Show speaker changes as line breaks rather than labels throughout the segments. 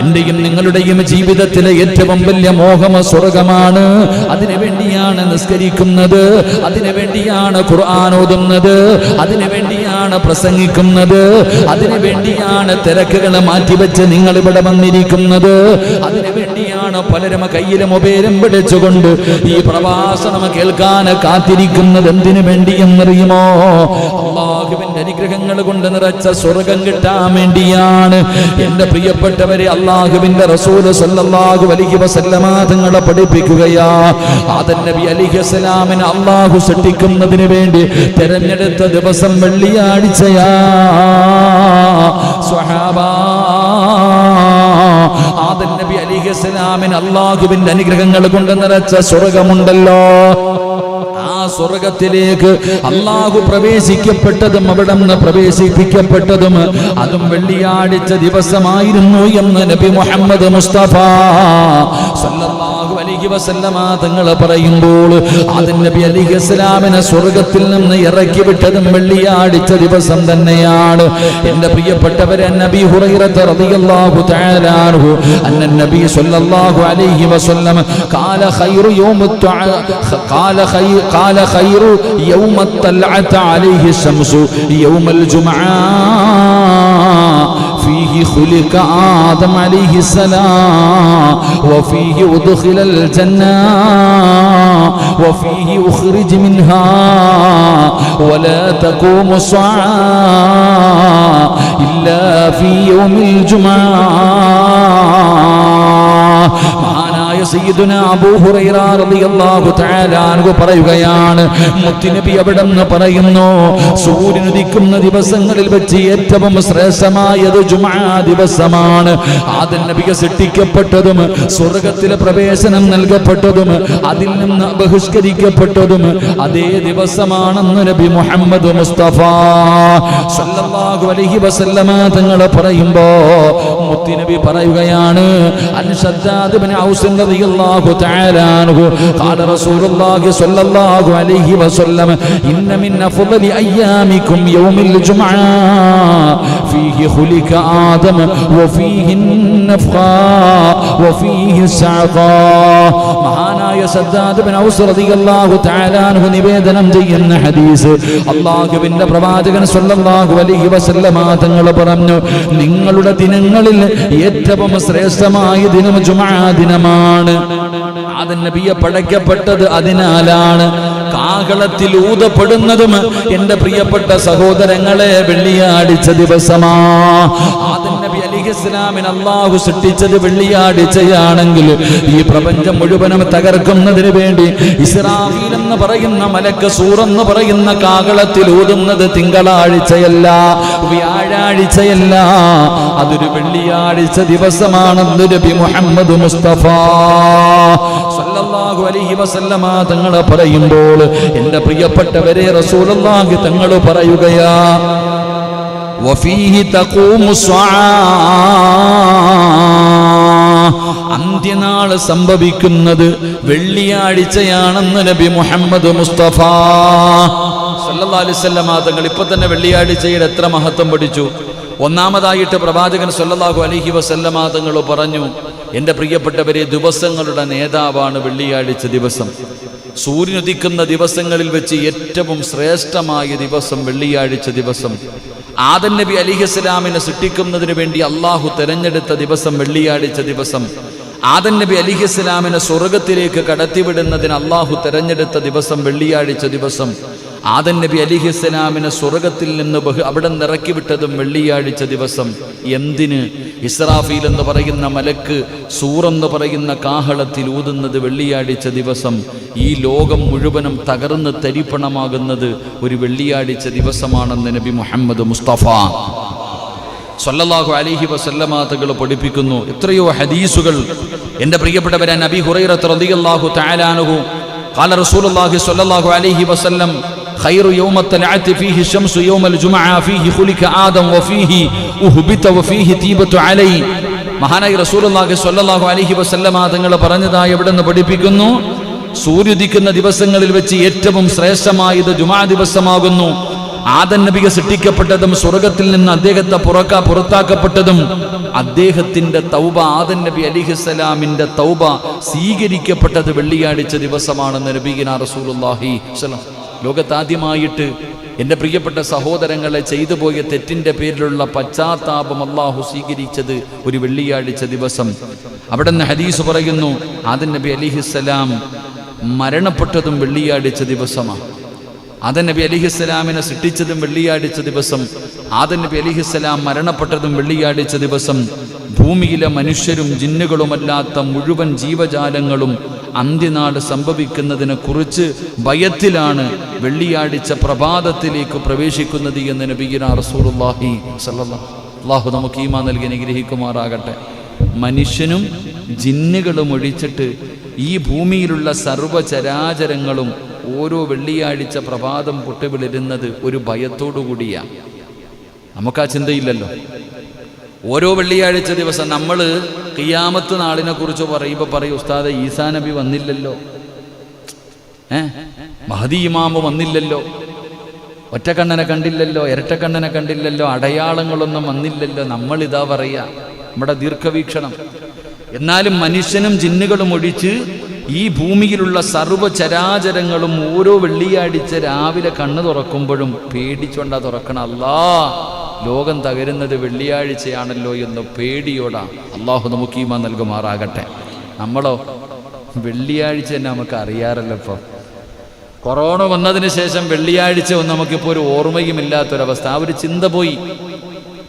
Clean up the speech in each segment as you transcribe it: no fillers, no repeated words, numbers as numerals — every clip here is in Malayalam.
എന്റെയും നിങ്ങളുടെയും ജീവിതത്തിലെ ഏറ്റവും വലിയ മോഹം സ്വർഗമാണ്. അതിനു വേണ്ടിയാണ് നിസ്കരിക്കുന്നത്, അതിനു വേണ്ടിയാണ് ഖുർആൻ ഓതുന്നത്, അതിനു വേണ്ടിയാണ് പ്രസംഗിക്കുന്നത്, അതിനു വേണ്ടിയാണ് തിരക്കുകൾ മാറ്റിവെച്ച് നിങ്ങൾ ഇവിടെ വന്നിരിക്കുന്നത്. അതിനു വേണ്ടിയാണ് പലരും കയ്യിലും മൊബൈലും പിടിച്ചുകൊണ്ട് ഈ പ്രഭാഷണം കേൾക്കാൻ കാത്തിരിക്കുന്നത്. എന്തിനു വേണ്ടി എന്നറിയുമോ? അല്ലാഹുവിന്റെ അനുഗ്രഹങ്ങൾ കൊണ്ട് നിറച്ച സ്വർഗം കിട്ടാൻ വേണ്ടിയാണ്. എന്റെ പ്രിയപ്പെട്ടവരെ, അല്ലാഹുവിന്റെ റസൂൽ സല്ലല്ലാഹു അലൈഹി വസല്ലമ തങ്ങളെ പഠിപ്പിക്കുകയാ, ആദം നബി അലൈഹിസ്സലാമിനെ അല്ലാഹു സൃഷ്ടിക്കുന്നതിന് വേണ്ടി തിരഞ്ഞെടുത്ത ദിവസം വെള്ളിയാഴ്ചയാ. സ്വഹാബാ, ആദം നബി അലൈഹിസ്സലാമിന് അല്ലാഹുവിന്റെ അനുഗ്രഹങ്ങൾ കൊണ്ട് നിറച്ച സ്വർഗമുണ്ടല്ലോ. ആ സ്വർഗത്തിലേക്ക് അല്ലാഹു പ്രവേശിക്കപ്പെട്ടതും അവിടെ നിന്ന് പ്രവേശിപ്പിക്കപ്പെട്ടതും അതും വെള്ളിയാഴ്ച ദിവസമായിരുന്നു എന്ന് നബി മുഹമ്മദ് മുസ്തഫ സല്ലല്ലാഹു അലൈഹി വസല്ലമ തങ്ങൾ പറയുമ്പോൾ ആദം നബി അലൈഹിസ്സലാമിനെ സ്വർഗത്തിൽ നിന്ന് ഇറക്കി വിട്ടതും വെള്ളിയാഴ്ച ദിവസം തന്നെയാണ്. എന്റെ പ്രിയപ്പെട്ടവരെ, നബി ഹുറൈറ റളിയല്ലാഹു തആല അൻഹു അന്ന നബി സല്ലല്ലാഹു അലൈഹി വസല്ലം ഖാല ഖൈറു قال خير يوم طلعت عليه الشمس يوم الجمعة فيه خلق آدم عليه السلام وفيه أدخل الجنة وفيه أخرج منها ولا تقوم الساعة إلا في يوم الجمعة. സയ്യിദുനാ അബൂ ഹുറൈറ റളിയല്ലാഹു തആല അൻഹു പറയുകയാണ്, മുത്തുനബി അവിടെ നിന്ന് പറയുന്നു, സൂര്യൻ ഉദിക്കുന്ന ദിവസങ്ങളിൽ വെച്ച് ഏറ്റവും ശ്രേഷ്ഠമായത് ജുമുഅ ദിവസമാണ്. ആദം നബിയെ സൃഷ്ടിക്കപ്പെട്ടതും സ്വർഗ്ഗത്തിലെ പ്രവേശനം നൽകപ്പെട്ടതും അതിൽ നിന്ന് ബഹിഷ്കരിക്കപ്പെട്ടതും അതേ ദിവസമാണെന്ന് നബി മുഹമ്മദ് മുസ്തഫ സല്ലല്ലാഹു അലൈഹി വസല്ലമ തങ്ങൾ പറയുമ്പോ മുത്തുനബി പറയുകയാണ്, അൻ ശദ്ദാദ് ഇബ്നു ഔസ് റളിയല്ലാഹു തആല അൻഹു ഖാല റസൂലുള്ളാഹി സ്വല്ലല്ലാഹു അലൈഹി വസല്ലം ഇന്ന മിൻ അഫ്ളലി അയ്യാമികും യൗമുൽ ജുമുഅ ഫീഹി ഖുലിക ആദം വഫീഹി നഫ്ഖാ വഫീഹി സഅഖാ. മഹാനായ ശദ്ദാദ് ഇബ്നു ഔസ് റളിയല്ലാഹു തആല അൻഹു നിവേദനം ചെയ്യുന്ന ഹദീസ്, അല്ലാഹുവിന്റെ പ്രവാചകൻ സ്വല്ലല്ലാഹു അലൈഹി വസല്ലം തങ്ങൾ പറഞ്ഞു, നിങ്ങളുടെ ദിനങ്ങളിൽ ഏറ്റവും ശ്രേഷ്ഠമായ ദിനം ജുമുഅ ദിനമാണ്. ആദം നബിയെ പടയ്ക്കപ്പെട്ടത് അതിനാലാണ്. കാഹളത്തിൽ ഊതപ്പെടുന്നതും എന്റെ പ്രിയപ്പെട്ട സഹോദരങ്ങളെ വെള്ളിയാഴ്ച ദിവസമാ. ആദം നബി അലൈഹിസ്സലാമിനെ അല്ലാഹു സൃഷ്ടിച്ചത് വെള്ളിയാഴ്ചയാണെങ്കിൽ ഈ പ്രപഞ്ചം മുഴുവനും തകർക്കുന്നതിന് വേണ്ടി ഇസ്രാഫീൽ എന്ന് പറയുന്ന മലക്ക് സൂർ എന്ന് പറയുന്ന കാഹളത്തിൽ ഊതുന്നത് തിങ്കളാഴ്ചയല്ല, വ്യാഴാഴ്ചയല്ല, അതൊരു വെള്ളിയാഴ്ച ദിവസമാണെന്ന് നബി മുഹമ്മദ് മുസ്തഫ സല്ലല്ലാഹു അലൈഹി വസല്ലമ തങ്ങൾ പറയുമ്പോൾ എന്റെ പ്രിയപ്പെട്ടവരെ, റസൂലുള്ളാഹി തങ്ങൾ പറയുകയാ, വഫീഹി തഖൂമു അന്ത്യനാൾ സംഭവിക്കുന്നത് വെള്ളിയാഴ്ചയാണെന്ന് നബി മുഹമ്മദ് മുസ്തഫ സല്ലല്ലാഹു അലൈഹി വസല്ലമ തങ്ങൾ ഇപ്പൊ തന്നെ വെള്ളിയാഴ്ചയുടെ എത്ര മഹത്വം പഠിച്ചു. ഒന്നാമതായിട്ട് പ്രവാചകൻ സല്ലല്ലാഹു അലൈഹി വസല്ലമ തങ്ങൾ പറഞ്ഞു, എൻ്റെ പ്രിയപ്പെട്ടവരെ, ദിവസങ്ങളുടെ നേതാവാണ് വെള്ളിയാഴ്ച ദിവസം. സൂര്യൻ ഉദിക്കുന്ന ദിവസങ്ങളിൽ വെച്ച് ഏറ്റവും ശ്രേഷ്ഠമായ ദിവസം വെള്ളിയാഴ്ച ദിവസം. ആദം നബി അലൈഹിസ്സലാമിനെ സൃഷ്ടിക്കുന്നതിന് വേണ്ടി അള്ളാഹു തെരഞ്ഞെടുത്ത ദിവസം വെള്ളിയാഴ്ച ദിവസം. ആദം നബി അലൈഹിസ്സലാമിനെ സ്വർഗത്തിലേക്ക് കടത്തിവിടുന്നതിന് അള്ളാഹു തെരഞ്ഞെടുത്ത ദിവസം വെള്ളിയാഴ്ച ദിവസം. ആദം നബി അലൈഹിസ്സലാമിനെ സ്വർഗത്തിൽ നിന്ന് അവിടെ നിറക്കി വിട്ടതും വെള്ളിയാഴ്ച ദിവസം. എന്തിന്? ഇസ്രാഫീൽ എന്ന് പറയുന്ന മലക്ക് സൂറെന്ന് പറയുന്ന കാഹളത്തിൽ ഊതുന്നത് വെള്ളിയാഴ്ച ദിവസം. ഈ ലോകം മുഴുവനും തകർന്ന് തരിപ്പണമാകുന്നത് ഒരു വെള്ളിയാഴ്ച ദിവസമാണെന്ന് നബി മുഹമ്മദ് മുസ്തഫ സല്ലല്ലാഹു അലൈഹി വസല്ലമ തങ്ങൾ പഠിപ്പിക്കുന്നു. എത്രയോ ഹദീസുകൾ എൻ്റെ പ്രിയപ്പെട്ടവരെ, നബി ഹുറൈറ റളിയല്ലാഹു തആല അൻഹു ഖാല റസൂലുള്ളാഹി സ്വല്ലല്ലാഹു അലൈഹി വസല്ലം خير يوم طلعت فيه الشمس يوم الجمعة فيه خلق آدم وفيه أهبط وفيه تيبت علي. മഹാനായ റസൂലുള്ളാഹി സ്വല്ലല്ലാഹു അലൈഹി വസല്ലമ തങ്ങൾ പറഞ്ഞതായി ഇവിടെ നിന്ന് പഠിപ്പിക്കുന്നു, സൂര്യോദിക്കുന്ന ദിവസങ്ങളിൽ വെച്ച് ഏറ്റവും ശ്രേഷ്ഠമായത് ജുമുഅ ദിവസമാകുന്നു. ആദം നബിയെ സൃഷ്ടിക്കപ്പെട്ടതും സ്വർഗത്തിൽ നിന്ന് അദ്ദേഹത്തെ പുറത്താക്കപ്പെട്ടതും അദ്ദേഹത്തിന്റെ തൗബ, ആദം നബി അലൈഹിസ്സലാമിന്റെ തൗബ സ്വീകരിക്കപ്പെട്ടത് വെള്ളിയാഴ്ച ദിവസമാണെന്ന് നബിയുനാ റസൂലുള്ളാഹി സ്വല്ലല്ലാഹു അലൈഹി വസല്ലം. ലോകത്താദ്യമായിട്ട് എൻ്റെ പ്രിയപ്പെട്ട സഹോദരങ്ങളെ ചെയ്തു പോയ തെറ്റിൻ്റെ പേരിലുള്ള പശ്ചാത്താപം അല്ലാഹു സ്വീകരിച്ചത് ഒരു വെള്ളിയാഴ്ച ദിവസം. അവിടെ നിന്ന് ഹദീസ് പറയുന്നു, ആദം നബി അലൈഹിസ്സലാം മരണപ്പെട്ടതും വെള്ളിയാഴ്ച ദിവസമാണ്. ആദം നബി അലൈഹിസ്സലാമിനെ സൃഷ്ടിച്ചതും വെള്ളിയാഴ്ച ദിവസം, ആദം നബി അലൈഹിസ്സലാം മരണപ്പെട്ടതും വെള്ളിയാഴ്ച ദിവസം. ഭൂമിയിലെ മനുഷ്യരും ജിന്നുകളുമല്ലാത്ത മുഴുവൻ ജീവജാലങ്ങളും അന്ത്യനാൾ സംഭവിക്കുന്നതിനെ കുറിച്ച് ഭയത്തിലാണ് വെള്ളിയാഴ്ച പ്രഭാതത്തിലേക്ക് പ്രവേശിക്കുന്നത് എന്ന് നബിയുനാ റസൂലുള്ളാഹി സ്വല്ലല്ലാഹു അലൈഹി വസല്ലം. അല്ലാഹു നമുക്ക് ഈമാൻ നൽകി അനുഗ്രഹിക്കുമാറാകട്ടെ. മനുഷ്യനും ജിന്നുകളും ഒഴിച്ചിട്ട് ഈ ഭൂമിയിലുള്ള സർവ്വചരാചരങ്ങളും ഓരോ വെള്ളിയാഴ്ച പ്രഭാതം പൊട്ടിവിളിരുന്നത് ഒരു ഭയത്തോടു കൂടിയാണ്. നമുക്ക് ആ ചിന്തയില്ലല്ലോ. ഓരോ വെള്ളിയാഴ്ച ദിവസം നമ്മൾ ഖിയാമത്ത് നാളിനെ കുറിച്ച് പറയുമ്പോൾ പറയും, ഉസ്താദെ ഈസാ നബി വന്നില്ലല്ലോ, മഹദി ഇമാമ് വന്നില്ലല്ലോ, ഒറ്റക്കണ്ണനെ കണ്ടില്ലല്ലോ, ഇരട്ടക്കണ്ണനെ കണ്ടില്ലല്ലോ, അടയാളങ്ങളൊന്നും വന്നില്ലല്ലോ. നമ്മളിതാ പറയുക, നമ്മുടെ ദീർഘവീക്ഷണം. എന്നാലും മനുഷ്യനും ജിന്നുകളും ഒഴിച്ച് ഈ ഭൂമിയിലുള്ള സർവ്വചരാചരങ്ങളും ഓരോ വെള്ളിയാഴ്ച രാവിലെ കണ്ണ് തുറക്കുമ്പോഴും പേടിച്ചോണ്ടാ തുറക്കണം. അല്ലാ, ലോകം തകരുന്നത് വെള്ളിയാഴ്ചയാണല്ലോ എന്ന് പേടിയോടാ. അള്ളാഹു നമുക്ക് ഈമാൻ നൽകുമാറാകട്ടെ. നമ്മളോ വെള്ളിയാഴ്ച തന്നെ നമുക്ക് അറിയാറല്ലോ. ഇപ്പോൾ കൊറോണ വന്നതിന് ശേഷം വെള്ളിയാഴ്ച ഒന്നും നമുക്കിപ്പോൾ ഒരു ഓർമ്മയുമില്ലാത്തൊരവസ്ഥ. ആ ഒരു ചിന്ത പോയി.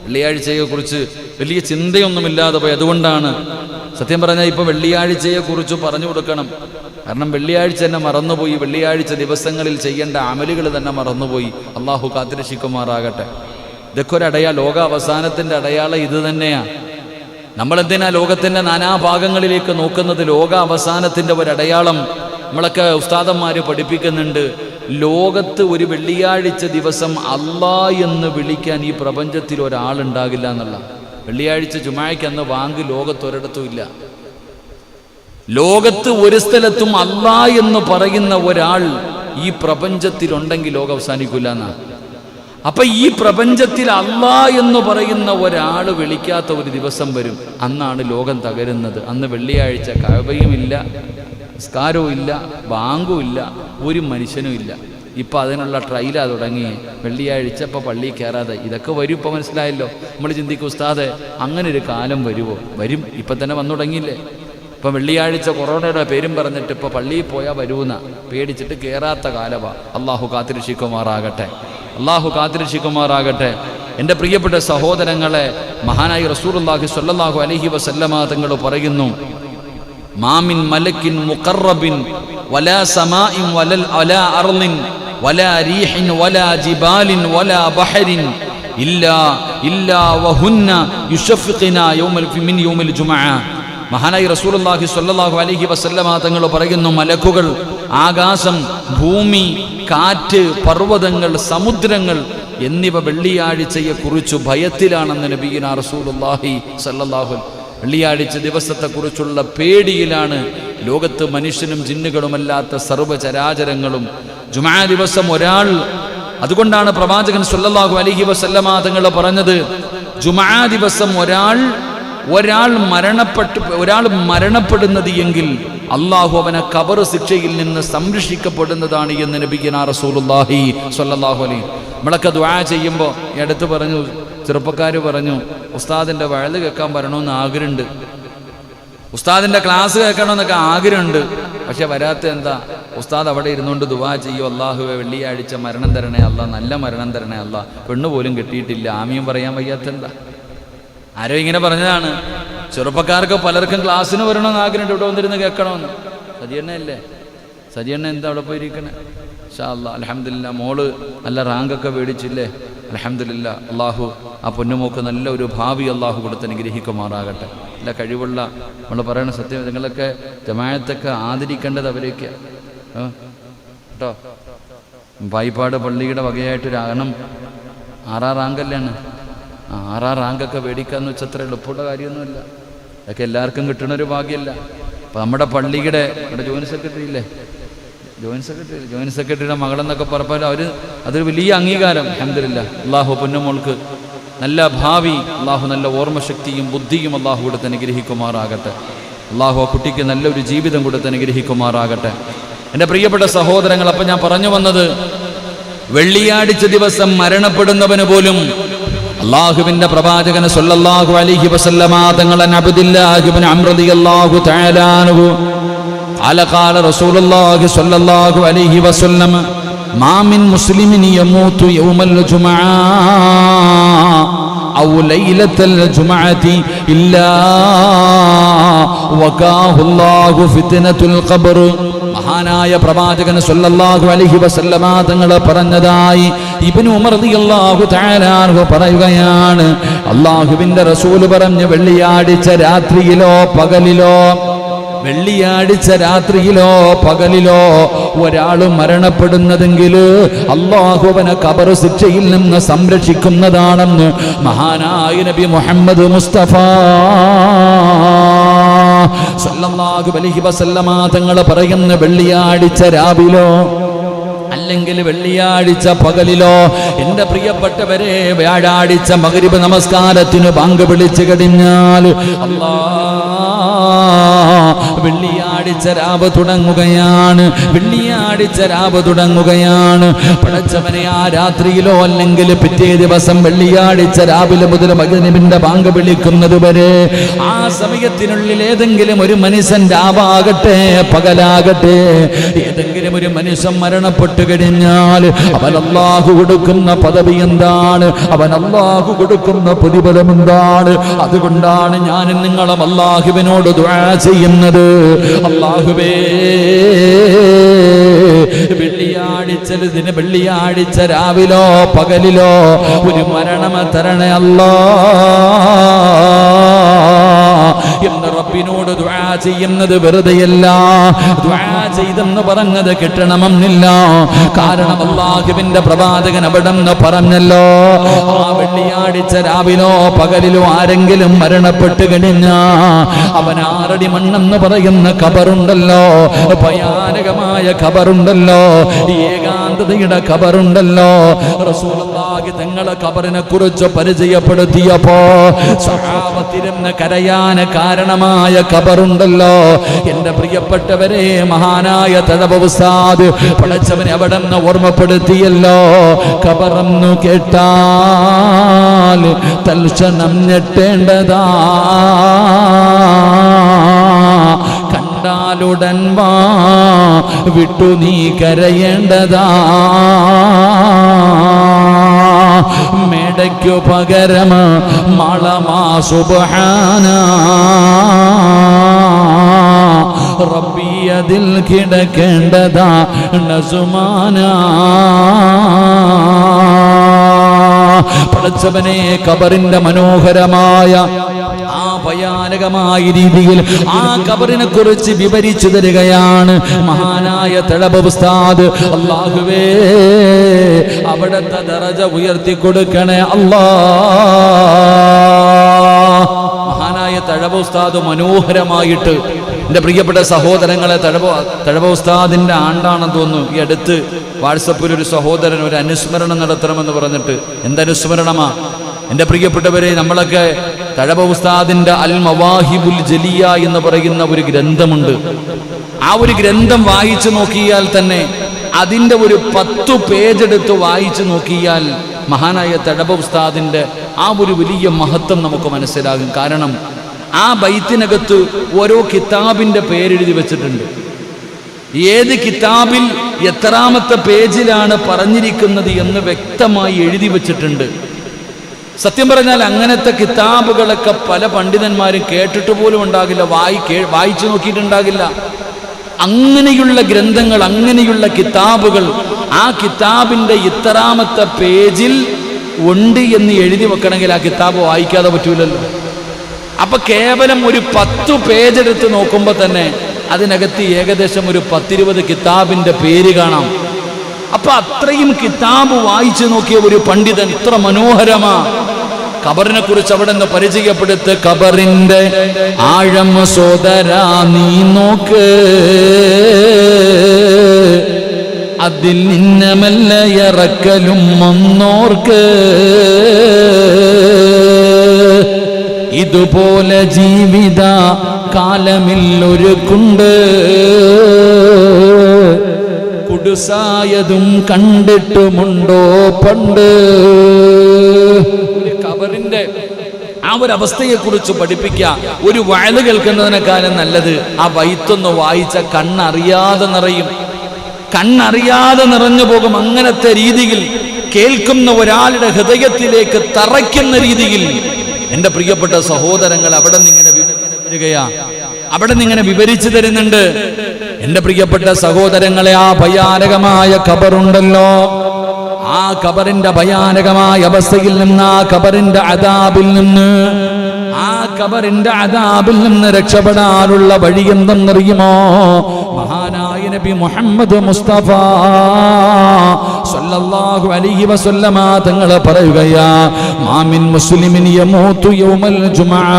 വെള്ളിയാഴ്ചയെക്കുറിച്ച് വലിയ ചിന്തയൊന്നുമില്ലാതെ പോയി. അതുകൊണ്ടാണ് സത്യം പറഞ്ഞാൽ ഇപ്പോൾ വെള്ളിയാഴ്ചയെക്കുറിച്ച് പറഞ്ഞു കൊടുക്കണം. കാരണം വെള്ളിയാഴ്ച തന്നെ മറന്നുപോയി. വെള്ളിയാഴ്ച ദിവസങ്ങളിൽ ചെയ്യേണ്ട അമലുകൾ തന്നെ മറന്നുപോയി. അള്ളാഹു കാത്തിരക്ഷിക്കുമാറാകട്ടെ. ഇതൊക്കെ ഒരു ലോക അവസാനത്തിൻ്റെ അടയാളം ഇത് തന്നെയാണ്. നമ്മളെന്തിനാ ലോകത്തിൻ്റെ നാനാഭാഗങ്ങളിലേക്ക് നോക്കുന്നത്? ലോക അവസാനത്തിൻ്റെ ഒരടയാളം നമ്മളൊക്കെ ഉസ്താദന്മാർ പഠിപ്പിക്കുന്നുണ്ട്. ലോകത്ത് ഒരു വെള്ളിയാഴ്ച ദിവസം അല്ലാ എന്ന് വിളിക്കാൻ ഈ പ്രപഞ്ചത്തിൽ ഒരാളുണ്ടാകില്ല എന്നുള്ള. വെള്ളിയാഴ്ച ജുമാഅയ്ക്ക് അന്ന് വാങ്ക് ലോകത്തൊരിടത്തും ഇല്ല. ലോകത്ത് ഒരു സ്ഥലത്തും അല്ലാ എന്ന് പറയുന്ന ഒരാൾ ഈ പ്രപഞ്ചത്തിലുണ്ടെങ്കിൽ ലോകം അവസാനിക്കില്ല എന്നാണ്. അപ്പൊ ഈ പ്രപഞ്ചത്തിൽ അല്ലാ എന്ന് പറയുന്ന ഒരാൾ വിളിക്കാത്ത ഒരു ദിവസം വരും. അന്നാണ് ലോകം തകരുന്നത്. അന്ന് വെള്ളിയാഴ്ച കഅബയും ഇല്ല, നിസ്കാരവും ഇല്ല, ബാങ്കും ഇല്ല, ഒരു മനുഷ്യനും ഇല്ല. ഇപ്പം അതിനുള്ള ട്രയലാ തുടങ്ങി. വെള്ളിയാഴ്ച ഇപ്പോൾ പള്ളിയിൽ കയറാതെ ഇതൊക്കെ വരും. ഇപ്പോൾ മനസ്സിലായല്ലോ. നമ്മൾ ചിന്തിക്കും, ഉസ്താദെ അങ്ങനെ ഒരു കാലം വരുമോ? വരും. ഇപ്പം തന്നെ വന്നു തുടങ്ങിയില്ലേ. ഇപ്പം വെള്ളിയാഴ്ച കൊറോണയുടെ പേരും പറഞ്ഞിട്ട് ഇപ്പോൾ പള്ളിയിൽ പോയാൽ വരുമെന്ന പേടിച്ചിട്ട് കയറാത്ത കാലമാണ്. അള്ളാഹു കാത്തിരക്ഷിക്കുമാറാകട്ടെ. അള്ളാഹു കാത്തിരക്ഷിക്കുമാറാകട്ടെ. എൻ്റെ പ്രിയപ്പെട്ട സഹോദരങ്ങളെ, മഹാനായി റസൂലുള്ളാഹി സ്വല്ലല്ലാഹു അലൈഹി വസല്ലമ തങ്ങൾ പറയുന്നു, മാമിൻ മലക്കിൻ മുഖറബിൻ വലാ സമാഇൻ വലാ അർളിൻ വലാ റീഹിൻ വലാ ജിബാലിൻ വലാ ബഹരിൻ ഇല്ലാ വഹുന്ന യുശഫിഖിനാ മിൻ യൗമിൽ ജുമുഅ. മഹാനായി റസൂലുള്ളാഹി സ്വല്ലല്ലാഹു അലൈഹി വസല്ലമ തങ്ങൾ പറയുന്നു, മലക്കുകൾ, ആകാശം, ഭൂമി, കാറ്റ്, പർവ്വതങ്ങൾ, സമുദ്രങ്ങൾ എന്നിവ വെള്ളിയാഴ്ചയെ കുറിച്ച് ഭയത്തിലാണെന്ന് നബിയുനാ റസൂലുള്ളാഹി സ്വല്ലല്ലാഹു അലൈഹി. വെള്ളിയാഴ്ച ദിവസത്തെക്കുറിച്ചുള്ള പേടിയിലാണ് ലോകത്ത് മനുഷ്യനും ജിന്നുകളുമല്ലാത്ത സർവ്വചരാചരങ്ങളും. ജുമാ ദിവസം ഒരാൾ, അതുകൊണ്ടാണ് പ്രവാചകൻ സ്വല്ലല്ലാഹു അലൈഹി വസല്ലമ തങ്ങൾ പറഞ്ഞത്, ജുമാ ദിവസം ഒരാൾ മരണപ്പെടുന്നത് എങ്കിൽ അള്ളാഹു അവനെ ഖബർ ശിക്ഷയിൽ നിന്ന് സംരക്ഷിക്കപ്പെടുന്നതാണ് എന്ന് നബിയുനാ റസൂലുള്ളാഹി സ്വല്ലല്ലാഹു അലൈഹി. നമ്മളൊക്കെ ദുആ ചെയ്യുമ്പോൾ ഈ അടുത്ത് പറഞ്ഞു, ചെറുപ്പക്കാർ പറഞ്ഞു, ഉസ്താദിൻ്റെ വഴല് കേൾക്കാൻ വരണമെന്ന് ആഗ്രഹമുണ്ട്, ഉസ്താദിൻ്റെ ക്ലാസ് കേൾക്കണമെന്നൊക്കെ ആഗ്രഹമുണ്ട്. പക്ഷെ വരാത്ത എന്താ? ഉസ്താദ് അവിടെ ഇരുന്നുകൊണ്ട് ദുആ ചെയ്യും, അള്ളാഹുവെ വെള്ളിയാഴ്ച മരണം തരണേ അല്ലാ, നല്ല മരണം തരണേ അല്ലാ, പെണ്ണ് പോലും കിട്ടിയിട്ടില്ല, ആമീൻ പറയാൻ വയ്യാത്ത എന്താ? ആരോ ഇങ്ങനെ പറഞ്ഞതാണ്. ചെറുപ്പക്കാർക്ക് പലർക്കും ക്ലാസ്സിന് വരണമെന്ന് ആഗ്രഹമുണ്ട്, ഇവിടെ വന്നിരുന്ന് കേൾക്കണമെന്ന്. സജിയണ്ണയല്ലേ? സജിയണ്ണ എന്താ അവിടെ പോയിരിക്കണേ? ഇൻഷാ അല്ലാഹ് അൽഹംദുലില്ലാ. മോള് നല്ല റാങ്കൊക്കെ മേടിച്ചില്ലേ? അൽഹംദുലില്ലാ. അള്ളാഹു ആ പൊന്നുമോക്ക് നല്ല ഒരു ഭാവി അള്ളാഹു കൊടുത്ത് അനുഗ്രഹിക്കുമാറാകട്ടെ. നല്ല കഴിവുള്ള, നമ്മൾ പറയണ സത്യം, നിങ്ങളൊക്കെ ജമാഅത്തൊക്കെ ആദരിക്കേണ്ടത് അവരൊക്കെ കേട്ടോ. പായിപ്പാട് പള്ളിയുടെ വകയായിട്ടൊരു കാരണം 6 റാങ്കല്ലാണ്. 6 റാങ്കൊക്കെ മേടിക്കാന്ന് വെച്ചാൽ അത്ര എളുപ്പമുള്ള കാര്യമൊന്നുമില്ല. അതൊക്കെ എല്ലാവർക്കും കിട്ടണൊരു ഭാഗ്യമല്ല. അപ്പം നമ്മുടെ പള്ളിയുടെ ഇവിടെ ജോയിന്റ് സെക്രട്ടറി ഇല്ലേ, ജോയിന്റ് സെക്രട്ടറിയുടെ മകളെന്നൊക്കെ പറഞ്ഞാൽ അതൊരു വലിയ അംഗീകാരം. അൽഹംദുലില്ലാഹ്. അള്ളാഹു പൊന്നുമോൾക്ക് നല്ല ഭാവി, അള്ളാഹു നല്ല ഓർമ്മശക്തിയും ബുദ്ധിയും അള്ളാഹു കൊടുത്ത് അനുഗ്രഹിക്കുമാറാകട്ടെ. അള്ളാഹു ആ കുട്ടിക്ക് നല്ലൊരു ജീവിതം കൊടുത്ത് അനുഗ്രഹിക്കുമാറാകട്ടെ. എൻ്റെ പ്രിയപ്പെട്ട സഹോദരങ്ങൾ, അപ്പം ഞാൻ പറഞ്ഞു വന്നത്, വെള്ളിയാഴ്ച ദിവസം മരണപ്പെടുന്നവന് പോലും അള്ളാഹുവിന്റെ പ്രവാചകൻ സല്ലല്ലാഹു അലൈഹി വസല്ലമ തങ്ങൾ അബ്ദുല്ലാഹി ഇബ്നു അംർ റളിയല്ലാഹു തആല അൻഹു ഖാല റസൂലുള്ളാഹി സ്വല്ലല്ലാഹു അലൈഹി വസല്ലം മാ മിൻ മുസ്ലിമിൻ യമൂതു യൗമൽ ജുമുഅ ഔ ലൈലത്തൽ ജുമുഅതി ഇല്ലാ വഖാഹുല്ലാഹു ഫിത്നത്തുൽ ഖബ്ർ. മഹാനായ പ്രവാചകൻ സല്ലല്ലാഹു അലൈഹി വസല്ലമ തങ്ങൾ പറഞ്ഞതായി ഇബ്നു ഉമർ റളിയല്ലാഹു തആല അൻഹു പറയുകയാണ്, അല്ലാഹുവിന്റെ റസൂൽ പറഞ്ഞു, വെള്ളിയാഴ്ച രാത്രിയിലോ പകലിലോ ഒരാൾ മരണപ്പെടുന്നതെങ്കിൽ അല്ലാഹു അവനെ ഖബർ ശിക്ഷയിൽ നിന്ന് സംരക്ഷിക്കുന്നതാണെന്ന് മഹാനായ നബി മുഹമ്മദ് മുസ്തഫ സല്ലല്ലാഹു അലൈഹി വസല്ലമ തങ്ങൾ പറയുന്ന, വെള്ളിയാഴ്ച രാവിലോ അല്ലെങ്കിൽ വെള്ളിയാഴ്ച പകലിലോ, എൻ്റെ പ്രിയപ്പെട്ടവരെ, വ്യാഴാഴ്ച മഗ്രിബ് നമസ്കാരത്തിന് ബാങ്ക് വിളിച്ചു കഴിഞ്ഞാൽ വെള്ളിയാഴ്ച രാവ് തുടങ്ങുകയാണ്. പടച്ചവനെ, ആ രാത്രിയിലോ അല്ലെങ്കിൽ പിറ്റേ ദിവസം വെള്ളിയാഴ്ച രാവിലെ മുതൽ മഗ്രിബിന്റെ ബാങ്ക് വിളിക്കുന്നത് വരെ ആ സമയത്തിനുള്ളിൽ ഏതെങ്കിലും ഒരു മനുഷ്യൻ, രാവാകട്ടെ പകലാകട്ടെ, ഏതെങ്കിലും ഒരു മനുഷ്യൻ മരണപ്പെട്ടു കഴിഞ്ഞാൽ അവൻ അല്ലാഹു കൊടുക്കുന്ന പദവി എന്താണ്? അവൻ അല്ലാഹു കൊടുക്കുന്ന പ്രതിഫലം എന്താണ്? അതുകൊണ്ടാണ് ഞാൻ നിങ്ങളും അല്ലാഹുവിനോട് ദുആ ചെയ്യുന്നത്, അല്ലാഹുവേ, വെള്ളിയാഴ്ച രാവിലോ പകലിലോ ഒരു മരണം തരണേ അല്ലാ എന്ന് റബ്ബിനോട് ദുആ ചെയ്യുന്നത് വെറുതെയല്ല. ദുആ ചെയ്തെന്ന് പറഞ്ഞത് കിട്ടണമെന്നില്ല. കാരണം അല്ലാഹുവിന്റെ പ്രവാചകൻ അവിടെ നിന്ന് പറഞ്ഞല്ലോ, ആ വെള്ളിയാഴ്ച രാവിലോ പകലിലോ ആരെങ്കിലും മരണപ്പെട്ട് കഴിഞ്ഞാ അവൻ 6 അടി മണ്ണെന്ന് പറയുന്ന ഖബറുണ്ടല്ലോ, ഭയാനകമായ ഖബറുണ്ടല്ലോ, ഏകാന്തതയുടെ ഖബറുണ്ടല്ലോ. റസൂലുള്ളാഹി തങ്ങളെ ഖബറിനെ കുറിച്ച് പരിചയപ്പെടുത്തിയപ്പോ സ്വഹാബത്തിരുന്ന് കരയാൻ കാരണമായ ഖബറുണ്ടല്ലോ. എൻ്റെ പ്രിയപ്പെട്ടവരെ, മഹാനായ തഴവ ഉസ്താദ് പടച്ചവനെ അവിടെ നിന്ന് ഓർമ്മപ്പെടുത്തിയല്ലോ, ഖബറെന്നു കേട്ടാൽ തൽക്ഷണം ഞെട്ടേണ്ടതാ, കണ്ടാലുടൻ വാ വിട്ടു നീ കരയേണ്ടതാ, മേടയ്ക്കു പകരം മളമാ സുബ്ഹാന റബ്ബി അതിൽ കിടക്കേണ്ടതാ നസുമാന. പടച്ചവനെ, ഖബറിന്റെ മനോഹരമായ ആ ഭയാനകമായ രീതിയിൽ ആ ഖബറിനെ കുറിച്ച് വിവരിച്ചു തരികയാണ് മഹാനായ തഴബ ഉസ്താദ്. അല്ലാഹുവേ, അവിടുത്തെ ദറജ ഉയർത്തി കൊടുക്കണേ അല്ലാ. മഹാനായ തഴബ ഉസ്താദ് മനോഹരമായിട്ട്, എൻ്റെ പ്രിയപ്പെട്ട സഹോദരങ്ങളെ, തഴബ ഉസ്താദിന്റെ ആണ്ടാണെന്ന് തോന്നുന്നു. ഈ അടുത്ത് വാട്സപ്പിൽ ഒരു സഹോദരൻ ഒരു അനുസ്മരണം നടത്തണമെന്ന് പറഞ്ഞിട്ട്, എന്തനുസ്മരണമാ എൻ്റെ പ്രിയപ്പെട്ടവരെ? നമ്മളൊക്കെ തഴബ ഉസ്താദിന്റെ അൽ മവാഹിബുൽ ജലിയ എന്ന് പറയുന്ന ഒരു ഗ്രന്ഥമുണ്ട്. ആ ഒരു ഗ്രന്ഥം വായിച്ചു നോക്കിയാൽ തന്നെ, അതിൻ്റെ ഒരു 10 പേജ് എടുത്ത് വായിച്ചു നോക്കിയാൽ മഹാനായ തഴബ ഉസ്താദിന്റെ ആ ഒരു വലിയ മഹത്വം നമുക്ക് മനസ്സിലാകും. കാരണം ആ ബൈത്തിനകത്ത് ഓരോ കിതാബിന്റെ പേരെഴുതി വെച്ചിട്ടുണ്ട്. ഏത് കിതാബിൽ എത്രാമത്തെ പേജിലാണ് പറഞ്ഞിരിക്കുന്നത് എന്ന് വ്യക്തമായി എഴുതി വെച്ചിട്ടുണ്ട്. സത്യം പറഞ്ഞാൽ അങ്ങനത്തെ കിതാബുകളൊക്കെ പല പണ്ഡിതന്മാരും കേട്ടിട്ട് പോലും ഉണ്ടാകില്ല, വായിച്ചു നോക്കിയിട്ടുണ്ടാകില്ല. അങ്ങനെയുള്ള ഗ്രന്ഥങ്ങൾ, അങ്ങനെയുള്ള കിതാബുകൾ ആ കിതാബിന്റെ ഇത്രാമത്തെ പേജിൽ ഉണ്ട് എന്ന് എഴുതി വെക്കണമെങ്കിൽ ആ കിതാബ് വായിക്കാതെ പറ്റൂലല്ലോ. അപ്പൊ കേവലം ഒരു 10 പേജ് എടുത്ത് നോക്കുമ്പോൾ തന്നെ അതിനകത്ത് ഏകദേശം ഒരു 10-20 കിതാബിന്റെ പേര് കാണാം. അപ്പൊ അത്രയും കിതാബ് വായിച്ചു നോക്കിയ ഒരു പണ്ഡിതൻ, ഇത്ര മനോഹരമാ ഖബറിനെ കുറിച്ച് അവിടെ നിന്ന് പരിചയപ്പെടുത്ത്. ഖബറിന്റെ ആഴം സോദരാ നീ നോക്ക്, അതിൽ നിന്നമല്ല ഇറക്കലും ഒന്നോർക്ക്. ഇതുപോലെ ജീവിത കാലമിൽ ഒരു കുണ്ട്, കുടുസായതും കണ്ടിട്ടുമുണ്ടോ പണ്ട്. ഒരു ഖബറിന്റെ ആ ഒരു അവസ്ഥയെ കുറിച്ച് പഠിപ്പിക്കുക. ഒരു വയല് കേൾക്കുന്നതിനേക്കാളും നല്ലത് ആ വൈത്തൊന്ന് വായിച്ച കണ്ണറിയാതെ നിറയും, കണ്ണറിയാതെ നിറഞ്ഞു പോകും. അങ്ങനത്തെ രീതിയിൽ കേൾക്കുന്ന ഒരാളുടെ ഹൃദയത്തിലേക്ക് തറയ്ക്കുന്ന രീതിയിൽ എൻ്റെ പ്രിയപ്പെട്ട സഹോദരങ്ങൾ അവിടെ നിന്നിങ്ങനെ വരികയാ, അവിടെ നിന്നിങ്ങനെ വിവരിച്ചു തരുന്നുണ്ട്. എൻ്റെ പ്രിയപ്പെട്ട സഹോദരങ്ങളെ, ആ ഭയാനകമായ ഖബറുണ്ടല്ലോ, ആ ഖബറിന്റെ ഭയാനകമായ അവസ്ഥയിൽ നിന്ന്, ആ ഖബറിന്റെ അദാബിൽ നിന്ന്, ആ ഖബറിന്റെ അദാബിൽ നിന്ന് രക്ഷപ്പെടാനുള്ള വഴി എന്തെന്നറിയുമോ? മഹാനായ നബി മുഹമ്മദ് മുസ്തഫ സല്ലല്ലാഹു അലൈഹി വസല്ലമ തങ്ങൾ പറയുകയാ, മാമിൻ മുസ്ലിമിൻ യമൂതു യൗമൽ ജുമുഅ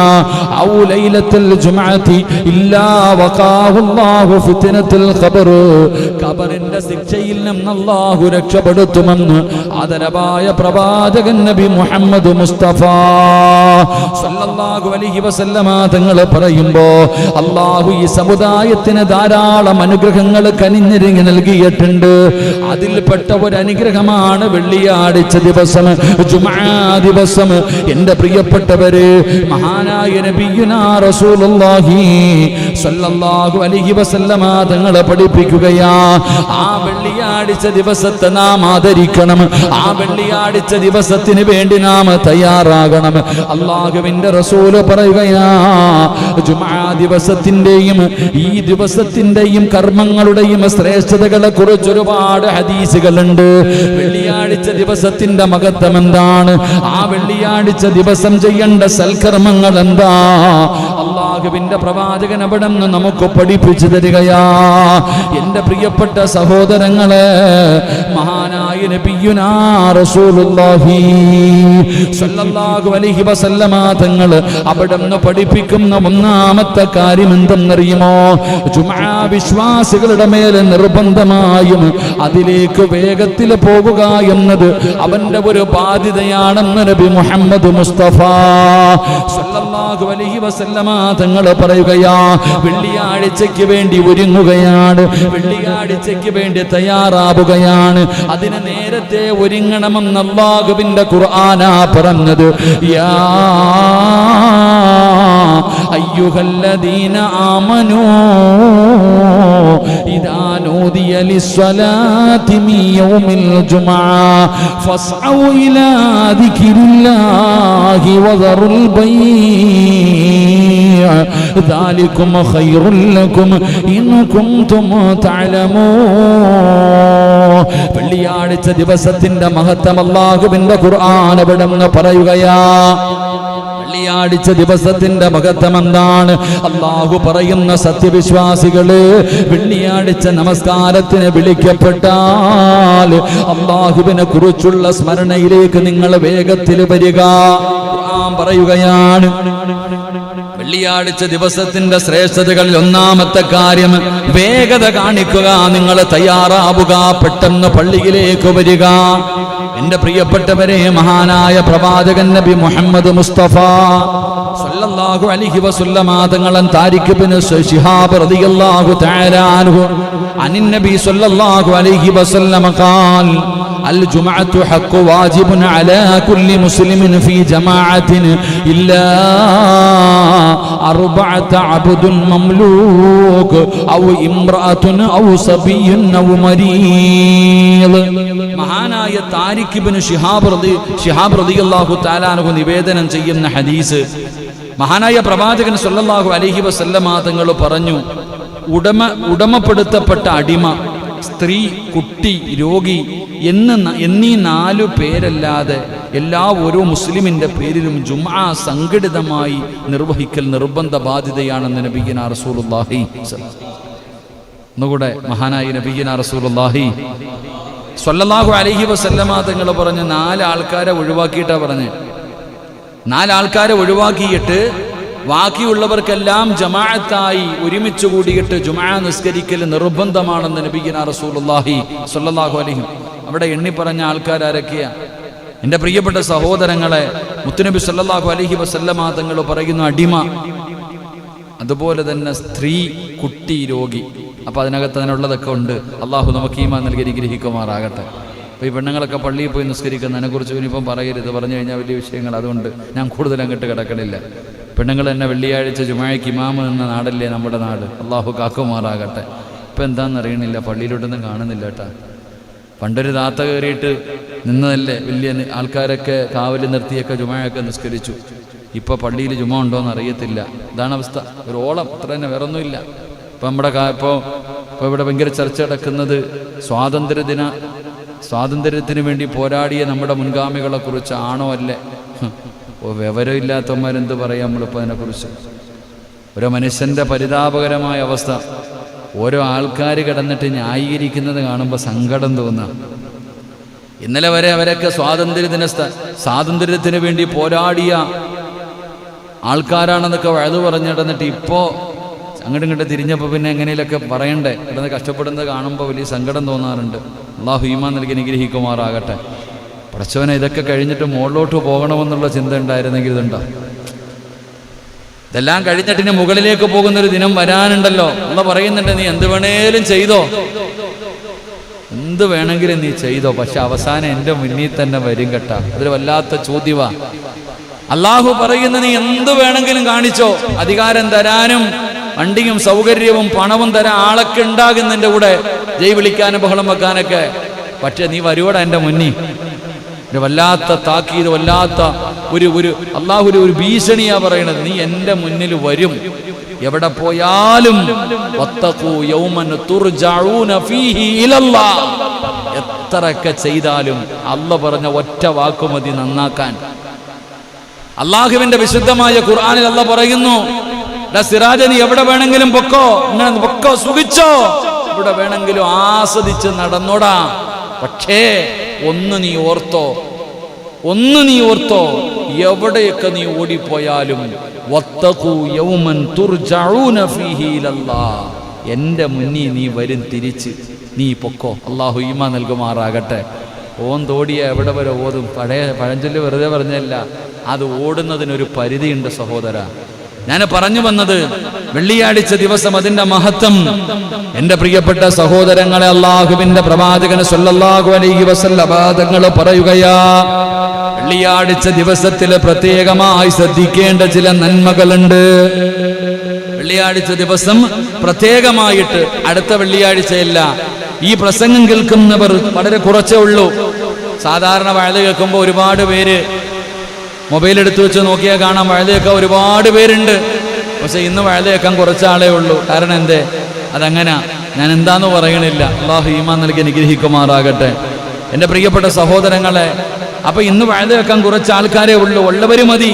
ഔ ലൈലത്തുൽ ജുമുഅതി ഇല്ലാ വഖാഹു അല്ലാഹു ഫിത്നത്തുൽ ഖബർ. ഖബറിന്റെ ശിക്ഷയിൽ നിന്ന് അല്ലാഹു രക്ഷപ്പെടുത്തുമെന്ന് ആദരവായ പ്രവാചകൻ നബി മുഹമ്മദ് മുസ്തഫ സല്ലല്ലാഹു അലൈഹി വസല്ലമ തങ്ങൾ പറയുമ്പോ, അല്ലാഹു ഈ സമുദായത്തിന് ധാരാളം അനുഗ്രഹങ്ങൾ കനിഞ്ഞിരിങ്ങി നൽകിയിട്ടുണ്ട്. അതിൽപ്പെട്ട ഒരു അനുഗ്രഹമാണ് വെള്ളിയാഴ്ച ദിവസം, ജുമുഅ ദിവസം. എൻ്റെ പ്രിയപ്പെട്ടവര്, മഹാനായ നബിയുനാ റസൂലുള്ളാഹി സ്വല്ലല്ലാഹു അലൈഹി വസല്ലമ തങ്ങൾ പഠിപ്പിക്കുകയാ, ആ വെള്ളിയാഴ്ച ദിവസത്തെ നാം ആദരിക്കണം, ആ വെള്ളിയാഴ്ച ദിവസത്തിന് വേണ്ടി നാം തയ്യാറാകണം. അല്ലാഹുവിൻ്റെ റസൂല് പറയുകയാ, ജുമുഅ ദിവസത്തിൻ്റെയും ഈ ദിവസത്തിൻ്റെയും കർമ്മങ്ങളുടെയും ശ്രേഷ്ഠതകളെ കുറിച്ച് ഒരുപാട് ഹദീസുകളുണ്ട്. വെള്ളിയാഴ്ച ദിവസത്തിന്റെ മഹത്വം എന്താണ്? ആ വെള്ളിയാഴ്ച ദിവസം ചെയ്യേണ്ട സൽക്കർമ്മങ്ങൾ എന്താ? അല്ലാഹുവിന്റെ പ്രവാചകൻ അവിടെ നിന്ന് നമുക്ക് പഠിപ്പിച്ചു തരികയാ. എൻ്റെ പ്രിയപ്പെട്ട സഹോദരങ്ങളെ, മഹാനായ നബിയുനാ റസൂലുള്ളാഹി സ്വല്ലല്ലാഹു അലൈഹി വസല്ലമ തങ്ങൾ അവിടെ നിന്ന് പഠിപ്പിക്കുന്ന ഒന്നാമത്തെ കാര്യം എന്തെന്നറിയുമോ? ജുമുഅ വിശ്വാസികളുടെ മേൽ നിർബന്ധമായും അതിലേക്ക് വേഗത്തിൽ പോകുക എന്നത് അവന്റെ ഒരു ബാധ്യതയാണെന്ന് നബി മുഹമ്മദ് മുസ്തഫ സല്ലല്ലാഹു അലൈഹി വസല്ലമ തങ്ങൾ പറയുകയാ. വെള്ളിയാഴ്ചയ്ക്ക് വേണ്ടി ഒരുങ്ങുകയാണ്, വെള്ളിയാഴ്ചയ്ക്ക് വേണ്ടി തയ്യാറാവുകയാണ്. അതിന് നേരത്തെ ഒരുങ്ങണമെന്ന് അല്ലാഹുവിന്റെ ഖുർആനാ പറഞ്ഞത്. യാ അയ്യുഹല്ലദീന ആമനൂ ഇദാ നൂദിയ ലിസ്സലാത്തി മിൻ യൗമിൽ ജുമുഅ ഫസ്ഔ ഇലാ ദിക്രില്ലാഹി വദറുൽ ബൈഅ ദാലികും ഖൈറുൽ ലക്കും ഇൻ കുൻതും തഅലമൂൻ. വെള്ളിയാഴ്ച ദിവസത്തിന്റെ മഹത്വം അല്ലാഹുവിന്റെ ഖുർആൻ അവിടെ നിന്ന് പറയുകയാ. വെള്ളിയാഴ്ച ദിവസത്തിന്റെ മഹത്വം എന്താണ്? അല്ലാഹു പറയുന്ന, സത്യവിശ്വാസികള് വെള്ളിയാഴ്ച നമസ്കാരത്തിന് വിളിക്കപ്പെട്ടാൽ അല്ലാഹുവിനെ കുറിച്ചുള്ള സ്മരണയിലേക്ക് നിങ്ങൾ വേഗത്തിൽ വരിക. ഖുർആൻ പറയുകയാണ്, വെള്ളിയാഴ്ച ദിവസത്തിന്റെ ശ്രേഷ്ഠതകളിൽ ഒന്നാമത്തെ കാര്യം വേഗത കാണിക്കുക. നിങ്ങൾ തയ്യാറാവുക, പെട്ടെന്ന് പള്ളിയിലേക്ക് വരിക. എൻ്റെ പ്രിയപ്പെട്ടവരെ, മഹാനായ പ്രവാചകൻ നബി മുഹമ്മദ് മുസ്തഫ സല്ലല്ലാഹു അലൈഹി വസല്ലമ തങ്ങളൻ താരിഖ് ഇബ്നു ശിഹാബ് റളിയല്ലാഹു തആല അൻഹു അനിൻ നബി സല്ലല്ലാഹു അലൈഹി വസല്ലമ ഖാൽ അൽ ജുമുഅത്തു ഹഖ്ഖു വാജിബുൻ അലാ കുല്ലി മുസ്ലിമിൻ ഫീ ജമാഅത്തിൻ ഇല്ലാ അർബഅത അബ്ദുൻ മംലൂക് ഔ ഇംറഅത്തുൻ ഔ സബിയ്യുൻ ഔ മരീദ്. മഹാനായ താരിഖ് ഇബ്നു ശിഹാബ് റളിയല്ലാഹു തആല അൻഹു നിവേദനം ചെയ്യുന്ന ഹദീസ്, മഹാനായ പ്രവാചകൻ സല്ലല്ലാഹു അലൈഹി വസല്ലമ തങ്ങൾ പറഞ്ഞു, ഉടമപ്പെടുത്തപ്പെട്ട അടിമ, സ്ത്രീ, കുട്ടി, രോഗി എന്നീ 4 പേരല്ലാതെ ഓരോ മുസ്ലിമിന്റെ പേരിലും ജുമുഅ സംഘടിതമായി നിർവഹിക്കൽ നിർബന്ധ ബാധ്യതയാണെന്ന് നബിയുനാ റസൂലുള്ളാഹി. ഒന്നുകൂടെ മഹാനായ നബിയുനാ റസൂലുള്ളാഹി സ്വല്ലല്ലാഹു അലൈഹി വസല്ലമ തങ്ങൾ പറഞ്ഞ 4 ആൾക്കാരെ ഒഴിവാക്കിയിട്ടാ പറഞ്ഞ്. 4 ആൾക്കാരെ ഒഴിവാക്കിയിട്ട് ബാക്കിയുള്ളവർക്കെല്ലാം ജമാഅത്തായി ഒരുമിച്ച് കൂടിയിട്ട് ജുമാ നിസ്കരിക്കൽ നിർബന്ധമാണെന്ന് നബിയുനാ റസൂലുള്ളാഹി സ്വല്ലല്ലാഹു അലൈഹി. അവിടെ എണ്ണി പറഞ്ഞ ആൾക്കാരൊക്കെയാ? എൻ്റെ പ്രിയപ്പെട്ട സഹോദരങ്ങളെ, മുത്തുനബി സല്ലല്ലാഹു അലൈഹി വസല്ലമ തങ്ങൾ പറയുന്നു അടിമ, അതുപോലെ തന്നെ സ്ത്രീ, കുട്ടി, രോഗി. അപ്പോൾ അതിനകത്ത് അതിനുള്ളതൊക്കെ ഉണ്ട്. അള്ളാഹു നമുക്ക് ഈമാൻ നൽകി അനുഗ്രഹിക്കുമാറാകട്ടെ. അപ്പോൾ ഈ പെണ്ണുങ്ങളൊക്കെ പള്ളിയിൽ പോയി നിസ്കരിക്കുന്നതിനെക്കുറിച്ച് ഇനിയിപ്പം പറയരുത്, പറഞ്ഞു കഴിഞ്ഞാൽ വലിയ വിഷയങ്ങൾ. അതുകൊണ്ട് ഞാൻ കൂടുതൽ അങ്ങോട്ട് കിടക്കണില്ല. പെണ്ണുങ്ങൾ തന്നെ വെള്ളിയാഴ്ച ജുമാഅയ്ക്ക് ഇമാമ് എന്ന നാടല്ലേ നമ്മുടെ നാട്. അള്ളാഹു കാക്കുമാറാകട്ടെ. ഇപ്പം എന്താണെന്ന് അറിയണില്ല, പള്ളിയിലോട്ടൊന്നും കാണുന്നില്ല കേട്ടാ. പണ്ടൊരു താത്ത കയറിയിട്ട് നിന്നതല്ലേ, വലിയ ആൾക്കാരൊക്കെ കാവൽ നിർത്തിയൊക്കെ ജുമായൊക്കെ നിസ്കരിച്ചു. ഇപ്പോൾ പള്ളിയിൽ ജുമ ഉണ്ടോയെന്ന് അറിയത്തില്ല. ഇതാണ് അവസ്ഥ. ഒരു ഓളം, അത്ര തന്നെ, വേറൊന്നുമില്ല. ഇപ്പം നമ്മുടെ ഇപ്പോൾ ഇവിടെ ഭയങ്കര ചർച്ച നടക്കുന്നത് സ്വാതന്ത്ര്യത്തിന് വേണ്ടി പോരാടിയ നമ്മുടെ മുൻഗാമികളെക്കുറിച്ച് ആണോ അല്ലേ? വിവരമില്ലാത്തവന്മാരെന്ത് പറയാം നമ്മളിപ്പോൾ അതിനെക്കുറിച്ച്? ഓരോ മനുഷ്യൻ്റെ പരിതാപകരമായ അവസ്ഥ. ഓരോ ആൾക്കാർ കിടന്നിട്ട് ന്യായീകരിക്കുന്നത് കാണുമ്പോൾ സങ്കടം തോന്നുക. ഇന്നലെ വരെ അവരൊക്കെ സ്വാതന്ത്ര്യത്തിന് വേണ്ടി പോരാടിയ ആൾക്കാരാണെന്നൊക്കെ വഴുതു പറഞ്ഞു നടന്നിട്ട് ഇപ്പോൾ അങ്ങോട്ടും ഇങ്ങോട്ട് തിരിഞ്ഞപ്പോൾ പിന്നെ എങ്ങനെയൊക്കെ പറയണ്ടേ? കിടന്ന് കഷ്ടപ്പെടുന്നത് കാണുമ്പോൾ വലിയ സങ്കടം തോന്നാറുണ്ട്. അള്ളാഹു ഈമാൻ നൽകി അനുഗ്രഹിക്കുമാറാകട്ടെ. പടച്ചവനെ, ഇതൊക്കെ കഴിഞ്ഞിട്ട് മുകളിലോട്ട് പോകണമെന്നുള്ള ചിന്ത ഉണ്ടായിരുന്നെങ്കിൽ ഇതുണ്ടോ? ഇതെല്ലാം കഴിഞ്ഞിട്ട് ഇനി മുകളിലേക്ക് പോകുന്നൊരു ദിനം വരാനുണ്ടല്ലോ. അള്ളാഹ് പറയുന്നുണ്ട്, നീ എന്ത് വേണേലും ചെയ്തോ, എന്ത് വേണമെങ്കിലും നീ ചെയ്തോ, പക്ഷെ അവസാനം എൻ്റെ മുന്നിൽ തന്നെ വരും കേട്ടാ. അതൊരു വല്ലാത്ത ചോദ്യവാ. അള്ളാഹു പറയുന്ന, നീ എന്ത് വേണമെങ്കിലും കാണിച്ചോ, അധികാരം തരാനും വണ്ടിയും സൗകര്യവും പണവും തരാൻ ആളൊക്കെ ഉണ്ടാകുന്നതിൻ്റെ കൂടെ, ജയ് വിളിക്കാനും ബഹളം വെക്കാനൊക്കെ, പക്ഷെ നീ വരുവോടാ എൻ്റെ മുന്നിൽ. ഒരു വല്ലാത്ത താക്കീത്, വല്ലാത്ത ഒരു അള്ളാഹുവിന്റെ ഒരു ഭീഷണിയാ പറയണത്. നീ എൻ്റെ മുന്നിൽ വരും, എവിടെ പോയാലും. എത്രയൊക്കെ ചെയ്താലും അള്ളാഹ് പറഞ്ഞ ഒറ്റ വാക്കുമതി നന്നാക്കാൻ. അള്ളാഹുവിന്റെ വിശുദ്ധമായ ഖുർആനിൽ അള്ളാഹ് പറയുന്നു, സിറാജ, നീ എവിടെ വേണമെങ്കിലും പൊക്കോ, സുഖിച്ചോ, എവിടെ വേണമെങ്കിലും ആസ്വദിച്ച് നടന്നോടാ. പക്ഷേ ഒന്ന് നീ ഓർത്തോ, എവിടെയൊക്കെ നീ ഓടിപ്പോയാലും എൻ്റെ മുന്നിൽ നീ വരും, തിരിച്ച് നീ പൊക്കോ. അള്ളാഹു ഈമാൻ നൽകുമാറാകട്ടെ. തോടിയ എവിടെ വരെ ഓതും? പഴയ പഴഞ്ചൊല്ല് വെറുതെ പറഞ്ഞല്ല, അത് ഓടുന്നതിനൊരു പരിധിയുണ്ട് സഹോദര. ഞാൻ പറഞ്ഞു വന്നത്, വെള്ളിയാഴ്ച ദിവസം അതിന്റെ മഹത്വം എന്റെ പ്രിയപ്പെട്ട സഹോദരങ്ങളെ, അള്ളാഹുവിന്റെ പ്രവാചകൻ സല്ലല്ലാഹു അലൈഹി വസല്ലം തങ്ങൾ പറയുകയാ, വെള്ളിയാഴ്ച ദിവസത്തിൽ പ്രത്യേകമായി ശ്രദ്ധിക്കേണ്ട ചില നന്മകളുണ്ട്. വെള്ളിയാഴ്ച ദിവസം പ്രത്യേകമായിട്ട്, അടുത്ത വെള്ളിയാഴ്ചയല്ല, ഈ പ്രസംഗം കേൾക്കുന്നവർ വളരെ കുറച്ചേ ഉള്ളൂ. സാധാരണ വഴുത കേൾക്കുമ്പോൾ ഒരുപാട് പേര് മൊബൈൽ എടുത്തു വെച്ച് നോക്കിയാൽ കാണാം, വഴുത കേൾക്കാൻ ഒരുപാട് പേരുണ്ട്. പക്ഷെ ഇന്ന് വഴുത കേൾക്കാൻ കുറച്ചാളേ ഉള്ളൂ. കാരണം എന്തേ? അതങ്ങനെ, ഞാൻ എന്താന്ന് പറയണില്ല. അള്ളാഹു ഈമാൻ നൽകി അനുഗ്രഹിക്കുമാറാകട്ടെ. എൻ്റെ പ്രിയപ്പെട്ട സഹോദരങ്ങളെ, അപ്പൊ ഇന്ന് വഴുത കേൾക്കാൻ കുറച്ച് ആൾക്കാരേ ഉള്ളൂ. ഉള്ളവര് മതി.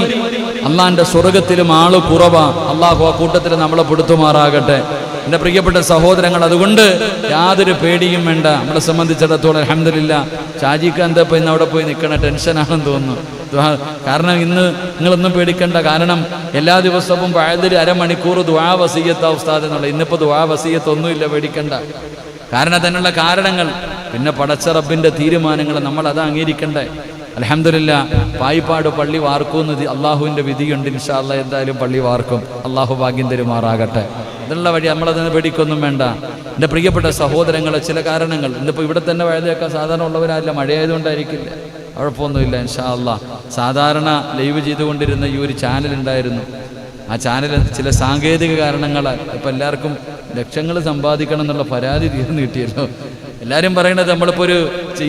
അള്ളാഹിന്റെ സ്വർഗത്തിലും ആള് കുറവാ. അള്ളാഹു ആ കൂട്ടത്തിൽ നമ്മളെ പെടുത്തുമാറാകട്ടെ. എൻ്റെ പ്രിയപ്പെട്ട സഹോദരങ്ങൾ, അതുകൊണ്ട് യാതൊരു പേടിയും വേണ്ട. നമ്മളെ സംബന്ധിച്ചിടത്തോളം അൽഹംദുലില്ലാ, ഷാജിക്ക് എന്താ ഇപ്പം ഇന്ന് അവിടെ പോയി നിൽക്കണ ടെൻഷനാണെന്ന് തോന്നുന്നു. കാരണം ഇന്ന് നിങ്ങളൊന്നും പേടിക്കണ്ട. കാരണം എല്ലാ ദിവസവും വഴുതിൽ അരമണിക്കൂർ ദുആ വസിയ്യത്താ ഉസ്താദ് എന്നുള്ള. ഇന്നിപ്പോൾ ദുആ വസിയ്യത്ത് ഒന്നുമില്ല, പേടിക്കണ്ട. കാരണം അതിനുള്ള കാരണങ്ങൾ, പിന്നെ പടച്ച റബ്ബിന്റെ തീരുമാനങ്ങൾ നമ്മൾ അത് അംഗീകരിക്കണ്ടേ. അൽഹംദുലില്ലാ, പായിപ്പാട് പള്ളി വാർക്കുമെന്ന് അള്ളാഹുവിൻ്റെ വിധിയുണ്ട്. ഇൻഷാ അല്ലാഹ് എന്തായാലും പള്ളി വാർക്കും. അള്ളാഹു ഭാഗ്യം തരുമാറാകട്ടെ. ഇതിനുള്ള വഴി നമ്മളതിന് പേടിക്കൊന്നും വേണ്ട. എൻ്റെ പ്രിയപ്പെട്ട സഹോദരങ്ങളെ, ചില കാരണങ്ങൾ, ഇന്നിപ്പോൾ ഇവിടെ തന്നെ വഴുതയൊക്കെ സാധാരണ ഉള്ളവരല്ല, മഴയായതുകൊണ്ടായിരിക്കില്ല, കുഴപ്പമൊന്നുമില്ല. ഇൻഷാ അല്ലാഹ് സാധാരണ ലൈവ് ചെയ്തുകൊണ്ടിരുന്ന ഈ ഒരു ചാനൽ ഉണ്ടായിരുന്നു. ആ ചാനൽ ചില സാങ്കേതിക കാരണങ്ങളാൽ ഇപ്പം എല്ലാവർക്കും ലക്ഷങ്ങൾ സമ്പാദിക്കണം എന്നുള്ള പരാതി തീർന്നു കിട്ടിയല്ലോ. എല്ലാവരും പറയണത് നമ്മളിപ്പോൾ ഒരു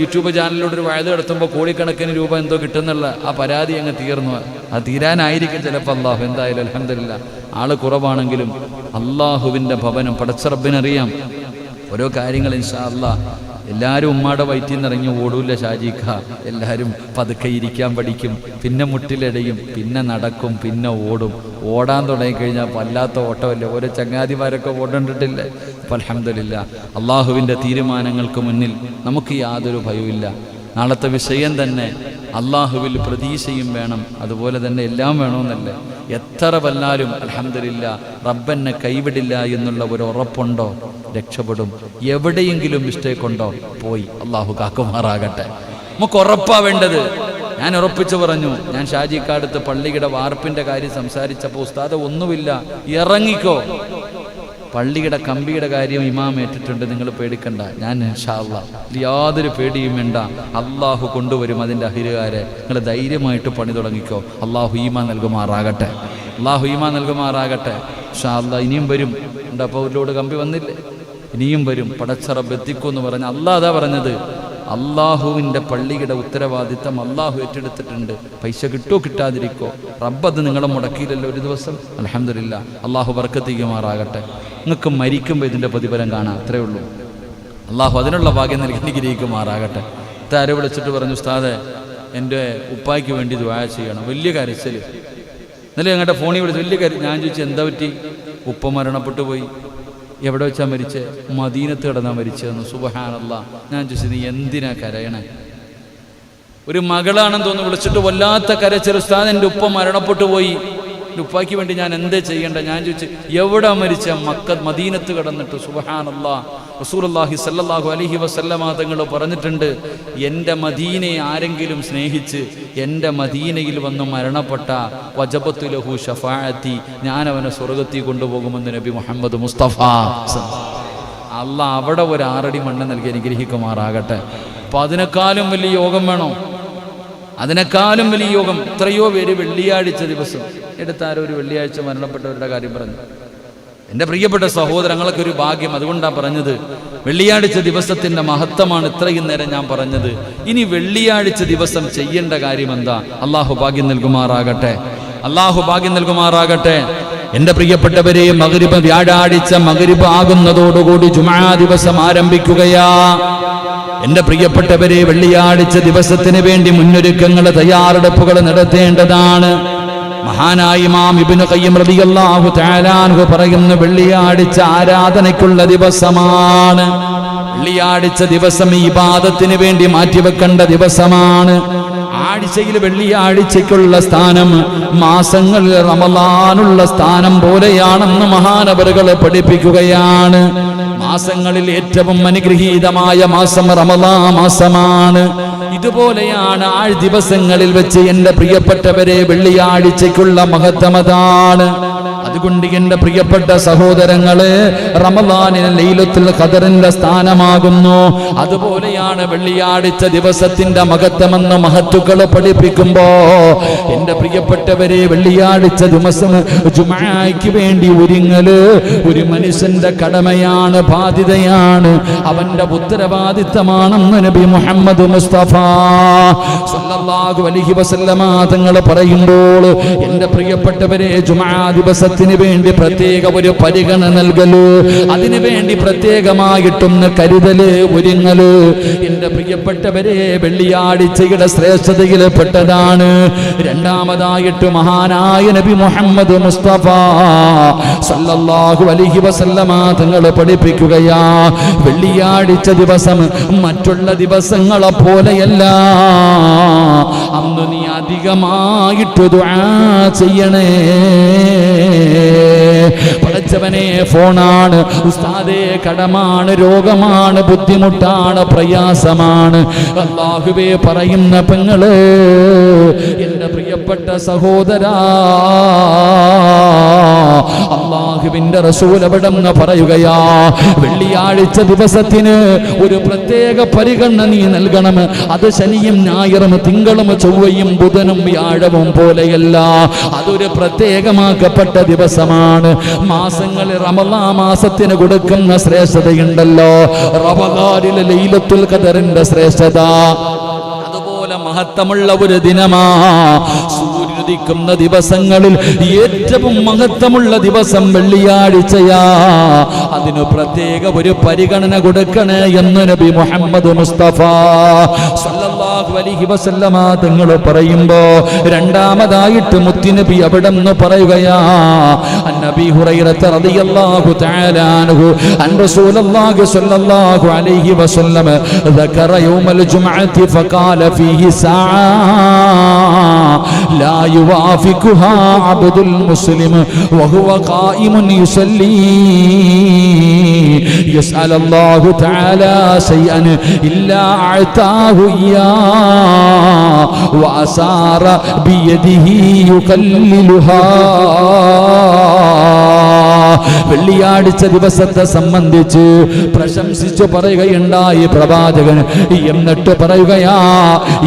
യൂട്യൂബ് ചാനലിലൂടെ ഒരു വഴുത നടത്തുമ്പോൾ കോടിക്കണക്കിന് രൂപ എന്തോ കിട്ടുന്നുള്ള ആ പരാതി അങ്ങ് തീർന്നു. അത് തീരാനായിരിക്കും ചിലപ്പോൾ. അള്ളാഹു എന്തായാലും അൽഹംദുലില്ലാ, ആള് കുറവാണെങ്കിലും അള്ളാഹുവിൻ്റെ ഭവനം പടച്ച റബ്ബിനറിയാം ഓരോ കാര്യങ്ങൾ. ഇൻഷാ അല്ലാഹ് എല്ലാവരും ഉമ്മാടെ വയറ്റിൽ നിന്ന് ഇറങ്ങി ഓടൂല്ല ഷാജിക്ക. എല്ലാവരും പതുക്കെ ഇരിക്കാൻ പഠിക്കും, പിന്നെ മുട്ടിലടയും, പിന്നെ നടക്കും, പിന്നെ ഓടും. ഓടാൻ തുടങ്ങിക്കഴിഞ്ഞാൽ വല്ലാത്ത ഓട്ടമല്ലേ. ഓരോ ചങ്ങാതിമാരൊക്കെ ഓടണ്ടിട്ടില്ലേ. അപ്പം അൽഹംദുലില്ലാ, അള്ളാഹുവിൻ്റെ തീരുമാനങ്ങൾക്ക് മുന്നിൽ നമുക്ക് യാതൊരു ഭയവുമില്ല. നാളത്തെ വിഷയം തന്നെ അള്ളാഹുവിൽ പ്രതീക്ഷയും വേണം, അതുപോലെ തന്നെ എല്ലാം വേണമെന്നല്ലേ. എത്ര വല്ലാലും അൽഹംദുലില്ലാ റബ്ബെന്നെ കൈവിടില്ല എന്നുള്ള ഒരു ഉറപ്പുണ്ടോ രക്ഷപ്പെടും. എവിടെയെങ്കിലും മിസ്റ്റേക്ക് ഉണ്ടോ പോയി, അള്ളാഹു കാക്കുമാറാകട്ടെ. നമുക്ക് ഉറപ്പാ വേണ്ടത്. ഞാൻ ഉറപ്പിച്ചു പറഞ്ഞു. ഞാൻ ഷാജിക്കാടുത്ത് പള്ളിയുടെ വാർപ്പിന്റെ കാര്യം സംസാരിച്ചപ്പോൾ ഉസ്താദ് ഒന്നുമില്ല, ഇറങ്ങിക്കോ, പള്ളിയുടെ കമ്പിയുടെ കാര്യം ഇമാം ഏറ്റിട്ടുണ്ട്, നിങ്ങൾ പേടിക്കണ്ട, ഞാൻ ഇൻഷാ അല്ലാഹ് യാതൊരു പേടിയും വേണ്ട, അള്ളാഹു കൊണ്ടുവരും അതിൻ്റെ അഹിരുകാരെ, നിങ്ങൾ ധൈര്യമായിട്ട് പണി തുടങ്ങിക്കോ. അള്ളാഹു ഈമാൻ നൽകുമാറാകട്ടെ, അള്ളാഹു ഈമാൻ നൽകുമാറാകട്ടെ. ഇൻഷാ അല്ലാഹ് ഇനിയും വരും. അപ്പോൾ ഒരു കമ്പി വന്നില്ലേ, ഇനിയും വരും. പടച്ചറബ് എത്തിക്കുമെന്ന് പറഞ്ഞ അള്ളാഹ് അതാ പറഞ്ഞത്. അള്ളാഹുവിൻ്റെ പള്ളിയുടെ ഉത്തരവാദിത്തം അള്ളാഹു ഏറ്റെടുത്തിട്ടുണ്ട്. പൈസ കിട്ടോ കിട്ടാതിരിക്കോ, റബ്ബത് നിങ്ങളെ മുടക്കിയില്ലല്ലോ ഒരു ദിവസം. അൽഹംദുലില്ലാ, അള്ളാഹു ബർക്കത്ത് ചെയ്യുമാറാകട്ടെ. നിങ്ങൾക്ക് മരിക്കുമ്പോൾ ഇതിൻ്റെ പ്രതിഫലം കാണാം, അത്രേ ഉള്ളൂ. അള്ളാഹു അതിനുള്ള ഭാഗ്യം നൽകി അനുഗ്രഹിക്കുമാറാകട്ടെ. ആരെ വിളിച്ചിട്ട് പറഞ്ഞു, ഉസ്താദെ എൻ്റെ ഉപ്പായ്ക്ക് വേണ്ടി ദുആ ചെയ്യണം. വലിയ കരച്ചിൽ. ഇന്നലെ ഞങ്ങളുടെ ഫോണിൽ വിളിച്ചു, വലിയ കാര്യം. ഞാൻ ചോദിച്ചു എന്താ പറ്റി? ഉപ്പ മരണപ്പെട്ടു പോയി. എവിടെ വെച്ചാ മരിച്ചേ? മദീനത്ത് കിടന്നാ മരിച്ചതെന്ന്. സുബ്ഹാനല്ലാഹ്. ഞാൻ ചോദിച്ചു നീ എന്തിനാ കരയണേ? ഒരു മകളാണെന്ന് തോന്നുന്നു വിളിച്ചിട്ട് വല്ലാത്ത കരച്ചിൽ. ഉസ്താദ് എൻ്റെ ഉപ്പ മരണപ്പെട്ടു പോയി, എൻ്റെ ഉപ്പായ്ക്ക് വേണ്ടി ഞാൻ എന്തേ ചെയ്യേണ്ട? ഞാൻ ചോദിച്ചു എവിടെ മരിച്ച? മദീനത്ത് കിടന്നിട്ട്. സുബ്ഹാനല്ലാഹ്. റസൂലുള്ളാഹി സ്വല്ലല്ലാഹു അലൈഹി വസല്ലമ തങ്ങൾ പറഞ്ഞിട്ടുണ്ട്, എൻ്റെ മദീനയെ ആരെങ്കിലും സ്നേഹിച്ച് എൻ്റെ മദീനയിൽ വന്ന് മരണപ്പെട്ട വജബത്തു ലഹു ശഫാഅത്തി, ഞാൻ അവനെ സ്വർഗ്ഗത്തിൽ കൊണ്ടുപോകുമെന്ന് നബി മുഹമ്മദ് മുസ്തഫ. അല്ലാഹ് അവിടെ ഒരു 6 അടി മണ്ണ് നൽകി അനുഗ്രഹിക്കുമാറാകട്ടെ. അപ്പം അതിനേക്കാളും വലിയ യോഗം വേണോ? അതിനേക്കാളും വലിയ യോഗം. എത്രയോ പേര് വെള്ളിയാഴ്ച ദിവസം എടുത്താരോ ഒരു വെള്ളിയാഴ്ച മരണപ്പെട്ടവരുടെ കാര്യം പറഞ്ഞു. എൻ്റെ പ്രിയപ്പെട്ട സഹോദരങ്ങളൊക്കെ ഒരു ഭാഗ്യം. അതുകൊണ്ടാണ് പറഞ്ഞത് വെള്ളിയാഴ്ച ദിവസത്തിൻ്റെ മഹത്വമാണ് ഇത്രയും നേരം ഞാൻ പറഞ്ഞത്. ഇനി വെള്ളിയാഴ്ച ദിവസം ചെയ്യേണ്ട കാര്യം എന്താ? അള്ളാഹു ഭാഗ്യം നൽകുമാറാകട്ടെ, അള്ളാഹു ഭാഗ്യം നൽകുമാറാകട്ടെ. എൻ്റെ പ്രിയപ്പെട്ടവരെ, മഗ്രിബ് വ്യാഴാഴ്ച മഗ്രിബ് ആകുന്നതോടുകൂടി ജുമുഅ ദിവസം ആരംഭിക്കുകയാ. എൻ്റെ പ്രിയപ്പെട്ടവരെ, വെള്ളിയാഴ്ച ദിവസത്തിന് വേണ്ടി മുന്നൊരുക്കങ്ങൾ, തയ്യാറെടുപ്പുകൾ നടത്തേണ്ടതാണ്. മഹാനായ ഇമാം ഇബ്നു ഖയ്യിം റളിയല്ലാഹു തആല അൻഹു പറയുന്നു, വെള്ളിയാഴ്ച ആരാധനയ്ക്കുള്ള ദിവസമാണ്. വെള്ളിയാഴ്ച ദിവസം ഇബാദത്തിന് വേണ്ടി മാറ്റിവെക്കേണ്ട ദിവസമാണ്. ആഴ്ചയിൽ വെള്ളിയാഴ്ചയ്ക്കുള്ള സ്ഥാനം മാസങ്ങളിൽ റമളാനുള്ള സ്ഥാനം പോലെയാണെന്ന് മഹാനവറുകൾ പഠിപ്പിക്കുകയാണ്. മാസങ്ങളിൽ ഏറ്റവും അനുഗ്രഹീതമായ മാസം റമളാൻ മാസമാണ്. ഇതുപോലെയാണ് ദിവസങ്ങളിൽ വെച്ച് എൻ്റെ പ്രിയപ്പെട്ടവരെ വെള്ളിയാഴ്ചയ്ക്കുള്ള മഹത്വമതാണ്. അതുകൊണ്ട് എൻ്റെ പ്രിയപ്പെട്ട സഹോദരങ്ങളെ, റമളാനിന് ലൈലത്തുൽ ഖദറിന്റെ സ്ഥാനമാകുന്നു. അതുപോലെയാണ് വെള്ളിയാഴ്ച ദിവസത്തിന്റെ മഹത്വമെന്ന് മഹത്തുക്കൾ പഠിപ്പിക്കുമ്പോ എൻ്റെ പ്രിയപ്പെട്ടവരെ, വെള്ളിയാഴ്ച ദിവസം ജുമുഅയ്ക്ക് വേണ്ടി ഒരുങ്ങല് ഒരു മനുഷ്യന്റെ കടമയാണ്, ബാധ്യതയാണ്, അവന്റെ ഉത്തരവാദിത്തമാണെന്ന് നബി മുഹമ്മദ് മുസ്തഫ സല്ലല്ലാഹു അലൈഹി വസല്ലമ തങ്ങൾ പറയുമ്പോൾ എൻ്റെ പ്രിയപ്പെട്ടവരെ, ജുമുഅ ദിവസത്തിന് വേണ്ടി പ്രത്യേക ഒരു പരിഗണന നൽകല്, അതിനു വേണ്ടി പ്രത്യേകമായിട്ടൊന്ന് കരുതല്, ഒരുങ്ങല് എൻ്റെ പ്രിയപ്പെട്ടവരെ വെള്ളിയാഴ്ചയുടെ ശ്രേഷ്ഠതയിൽ പെട്ടതാണ്. രണ്ടാമതായിട്ട് മഹാനായ നബി മുഹമ്മദ് മുസ്തഫ സല്ലല്ലാഹു അലൈഹി വസല്ലമ തങ്ങൾ പഠിപ്പിക്കുകയാ, വെള്ളിയാഴ്ച ദിവസം മറ്റുള്ള ദിവസങ്ങളെ പോലെയല്ല, അന്ന് നീ അധികമായിട്ട് ദുആ ചെയ്യണേ. പഠിച്ചവനെ, ഫോണാണ് ഉസ്താദേ, കടമാണ്, രോഗമാണ്, ബുദ്ധിമുട്ടാണ്, പ്രയാസമാണ്, അല്ലാഹുവേ പറയുന്ന പെങ്ങള്, എൻ്റെ പ്രിയപ്പെട്ട സഹോദരാ, അല്ലാഹുവിൻ്റെ റസൂൽ അവിടെന്ന് പറയുകയാ, വെള്ളിയാഴ്ച ദിവസത്തിന് ഒരു പ്രത്യേക പരിഗണന നീ നൽകണം. അത് ശനിയും ഞായറും തിങ്കളും ചൊവ്വയും ബുധനും വ്യാഴവും പോലെയല്ല, അതൊരു പ്രത്യേകമാക്കപ്പെട്ട ദിവസമാണ്. മാസങ്ങളിൽ റമളാൻ മാസത്തിന് കൊടുക്കുന്ന ശ്രേഷ്ഠതയുണ്ടല്ലോ, റമളാനിലെ ലൈലത്തുൽ ഖദറിന്റെ ശ്രേഷ്ഠത അതുപോലെ മഹത്വമുള്ള ഒരു ദിനമാ. സൂര്യൻ ഉദിക്കുന്ന ദിവസങ്ങളിൽ ഏറ്റവും മഹത്വമുള്ള ദിവസം വെള്ളിയാഴ്ചയാ. അതിന് പ്രത്യേക ഒരു പരിഗണന കൊടുക്കണേ എന്ന് നബി മുഹമ്മദ് മുസ്തഫ സല്ലല്ലാഹു അലൈഹി വസല്ലമ തങ്ങൾ പറയുമ്പോ രണ്ടാമതായിട്ട് മുത്തുനബി അവിടെ നിന്ന് പറയുകയാ, നബി ഹുറൈറ റളിയല്ലാഹു തആല അൻഹു അൻ റസൂലുള്ളാഹി സ്വല്ലല്ലാഹു അലൈഹി വസല്ലം ذكر يوم الجمعة فقال فيه ساعة لا يوافقها عبد المسلم وهو قائم يصلي يسأل الله تعالى شيئا إلا أعطاه إياه وأسار بيده يقللها. വെള്ളിയാഴ്ച ദിവസത്തെ സംബന്ധിച്ച് പ്രശംസിച്ചു പറയുകയുണ്ടായി പ്രവാചകൻ. എന്നിട്ട് പറയുകയാ,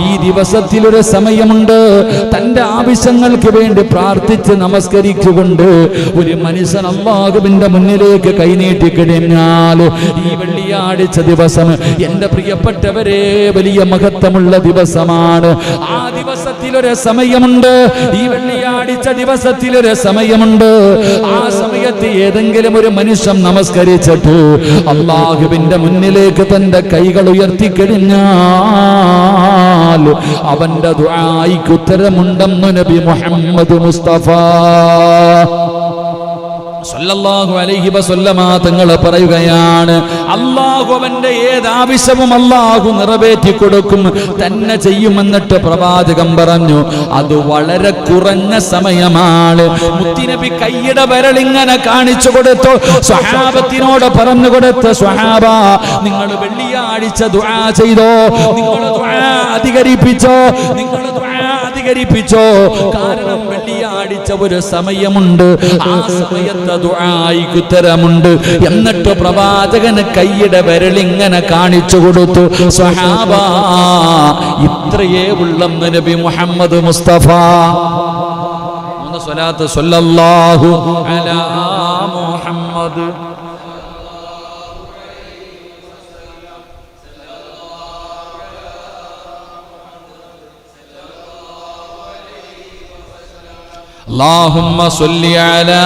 ഈ ദിവസത്തിലൊരു സമയമുണ്ട് തന്റെ ആവശ്യങ്ങൾക്ക് വേണ്ടി പ്രാർത്ഥിച്ച് നമസ്കരിച്ചുകൊണ്ട് ഒരു മനുഷ്യൻ അല്ലാഹുവിന്റെ മുന്നിലേക്ക് കൈനീട്ടിക്കഴിഞ്ഞാൽ ഈ വെള്ളിയാഴ്ച ദിവസം എന്റെ പ്രിയപ്പെട്ടവരെ വലിയ മഹത്വമുള്ള ദിവസമാണ്. ആ ദിവസത്തിലൊരു സമയമുണ്ട്, ഈ വെള്ളിയാഴ്ച ദിവസത്തിലൊരു സമയമുണ്ട്. ആ സമയത്ത് ഏതെങ്കിലും ഒരു മനുഷ്യൻ നമസ്കരിച്ചിട്ട് അല്ലാഹുവിന്റെ മുന്നിലേക്ക് തന്റെ കൈകൾ ഉയർത്തിക്കഴിഞ്ഞാൽ അവന്റെ ദുആയ്ക്ക് ഉത്തരമുണ്ടെന്ന് നബി മുഹമ്മദ് മുസ്തഫ സല്ലല്ലാഹു അലൈഹി വസല്ലമ തങ്ങൾ പറയുകയാണ്, അല്ലാഹു അവന്റെ ഏതാവശ്യവും അല്ലാഹു നിറവേറ്റി കൊടുക്കും തന്നെ ചെയ്യുമെന്നിട്ട് പ്രവാചകൻ പറഞ്ഞു. അത് വളരെ കുറഞ്ഞ സമയമാണ്. മുത്തുനബി കൈയുടെ വിരലിങ്ങനെ കാണിച്ചു കൊടുത്തു, സ്വഹാബത്തിനോട് പറഞ്ഞു കൊടുത്ത, സ്വഹാബ നിങ്ങൾ വെള്ളിയാഴ്ച ദുആ ചെയ്തോ, നിങ്ങൾ ദുആ അധികരിപ്പിച്ചോ, നിങ്ങൾ ദുആ അധികരിപ്പിച്ചോ. കാരണം വെള്ളിയാഴ്ച ഒരു സമയമുണ്ട്, ആ സമയത്ത് ദുആയ്ക്ക് ഉത്തരമുണ്ട്. എന്നിട്ട് പ്രവാചകന് കൈയുടെ വിരലിങ്ങനെ കാണിച്ചു കൊടുത്തു. സ്വഹാബ ഇത്രയേ ഉള്ളെന്ന് നബി മുഹമ്മദ് മുസ്തഫ സ്വലാത്ത് സല്ലല്ലാഹു അലാ മുഹമ്മദ്. اللهم صل على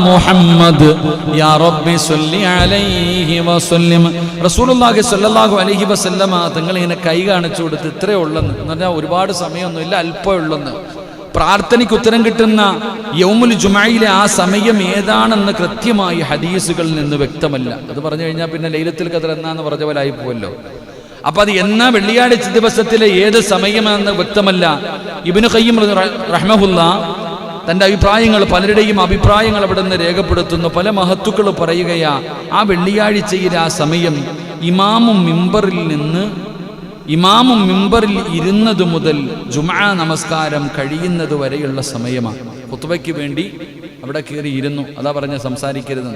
محمد يا رب صل عليه وسلم. റസൂലുള്ളാഹി സ്വല്ലല്ലാഹു അലൈഹി വസല്ലമ തങ്ങൾ ഇങ്ങനെ കൈ കാണിച്ചു കൊടുത്ത് ഇത്രയേ ഉള്ളെന്ന് പറഞ്ഞാൽ ഒരുപാട് സമയമൊന്നുമില്ല, അല്പമേ ഉള്ളെന്ന്. പ്രാർത്ഥനയ്ക്ക് ഉത്തരം കിട്ടുന്ന യൗമുൽ ജുമഅയിലെ ആ സമയം ഏതാണെന്ന് കൃത്യമായി ഹദീസുകളിൽ നിന്ന് വ്യക്തമല്ല. അത് പറഞ്ഞു കഴിഞ്ഞാൽ പിന്നെ ലൈലത്തുൽ ഖദ്ർ എന്നാന്ന് പറഞ്ഞ പോലെ ആയി പോവല്ലോ. അപ്പൊ അത് എന്നാ വെള്ളിയാഴ്ച ദിവസത്തിലെ ഏത് സമയമെന്ന് വ്യക്തമല്ല. ഇബ്നു ഖയ്യിം റഹ്മഹുല്ലാ തന്റെ അഭിപ്രായങ്ങൾ, പലരുടെയും അഭിപ്രായങ്ങൾ അവിടെ നിന്ന് രേഖപ്പെടുത്തുന്നു. പല മഹത്തുക്കൾ പറയുകയാ, ആ വെള്ളിയാഴ്ചയിൽ ആ സമയം ഇമാമും മിമ്പറിൽ ഇരുന്നത് മുതൽ ജുമുഅ നമസ്കാരം കഴിയുന്നത് വരെയുള്ള സമയമാണ്. ഖുത്ബയ്ക്ക് വേണ്ടി അവിടെ കയറി ഇരുന്നു, അതാ പറഞ്ഞ സംസാരിക്കരുത്.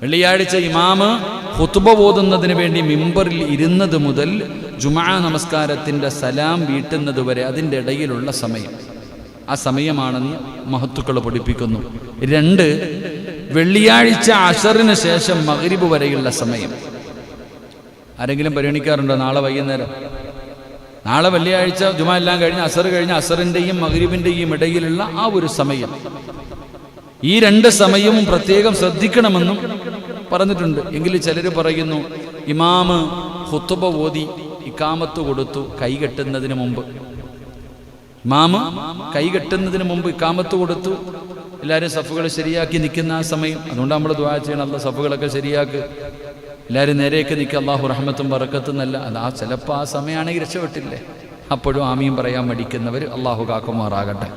വെള്ളിയാഴ്ച ഇമാമ് ഖുത്ബ ഓതുന്നതിന് വേണ്ടി മിമ്പറിൽ ഇരുന്നത് മുതൽ ജുമുഅ നമസ്കാരത്തിന്റെ സലാം വീട്ടുന്നത് വരെ അതിൻ്റെ ഇടയിലുള്ള സമയം, ആ സമയമാണെന്ന് മഹത്തുക്കൾ പഠിപ്പിക്കുന്നു. 2, വെള്ളിയാഴ്ച അശറിന് ശേഷം മഗ്രിബ് വരെയുള്ള സമയം. ആരെങ്കിലും പരിഗണിക്കാറുണ്ടോ? നാളെ വൈകുന്നേരം, നാളെ വെള്ളിയാഴ്ച ജുമുഅ എല്ലാം കഴിഞ്ഞ് അസർ കഴിഞ്ഞ് അസറിൻ്റെയും മഗ്രിബിൻ്റെയും ഇടയിലുള്ള ആ ഒരു സമയം, ഈ 2 സമയവും പ്രത്യേകം ശ്രദ്ധിക്കണമെന്നും പറഞ്ഞിട്ടുണ്ട്. എങ്കിലും ചിലർ പറയുന്നു, ഇമാമ് ഖുത്ബ ഓതി ഇഖാമത്ത് കൊടുത്തു കൈകെട്ടുന്നതിന് മുമ്പ്, ഇമാമ് കൈകെട്ടുന്നതിന് മുമ്പ് ഇഖാമത്ത് കൊടുത്തു, എല്ലാവരും സഫുകൾ ശരിയാക്കി നിൽക്കുന്ന ആ സമയം. അതുകൊണ്ട് നമ്മൾ ദുആ ചെയ്യണം, അല്ലാഹ് സഫുകളൊക്കെ ശരിയാക്ക്, എല്ലാവരും നേരെയൊക്കെ നിൽക്കുക, അല്ലാഹു റഹ്മത്തും ബറക്കത്തും എന്നല്ല. അത് ആ ചിലപ്പോൾ ആ സമയമാണെങ്കിൽ രക്ഷപ്പെട്ടില്ലേ. അപ്പോഴും ആമീൻ പറയാൻ മടിക്കുന്നവർ അല്ലാഹു കാക്കുമാറാകട്ടെ.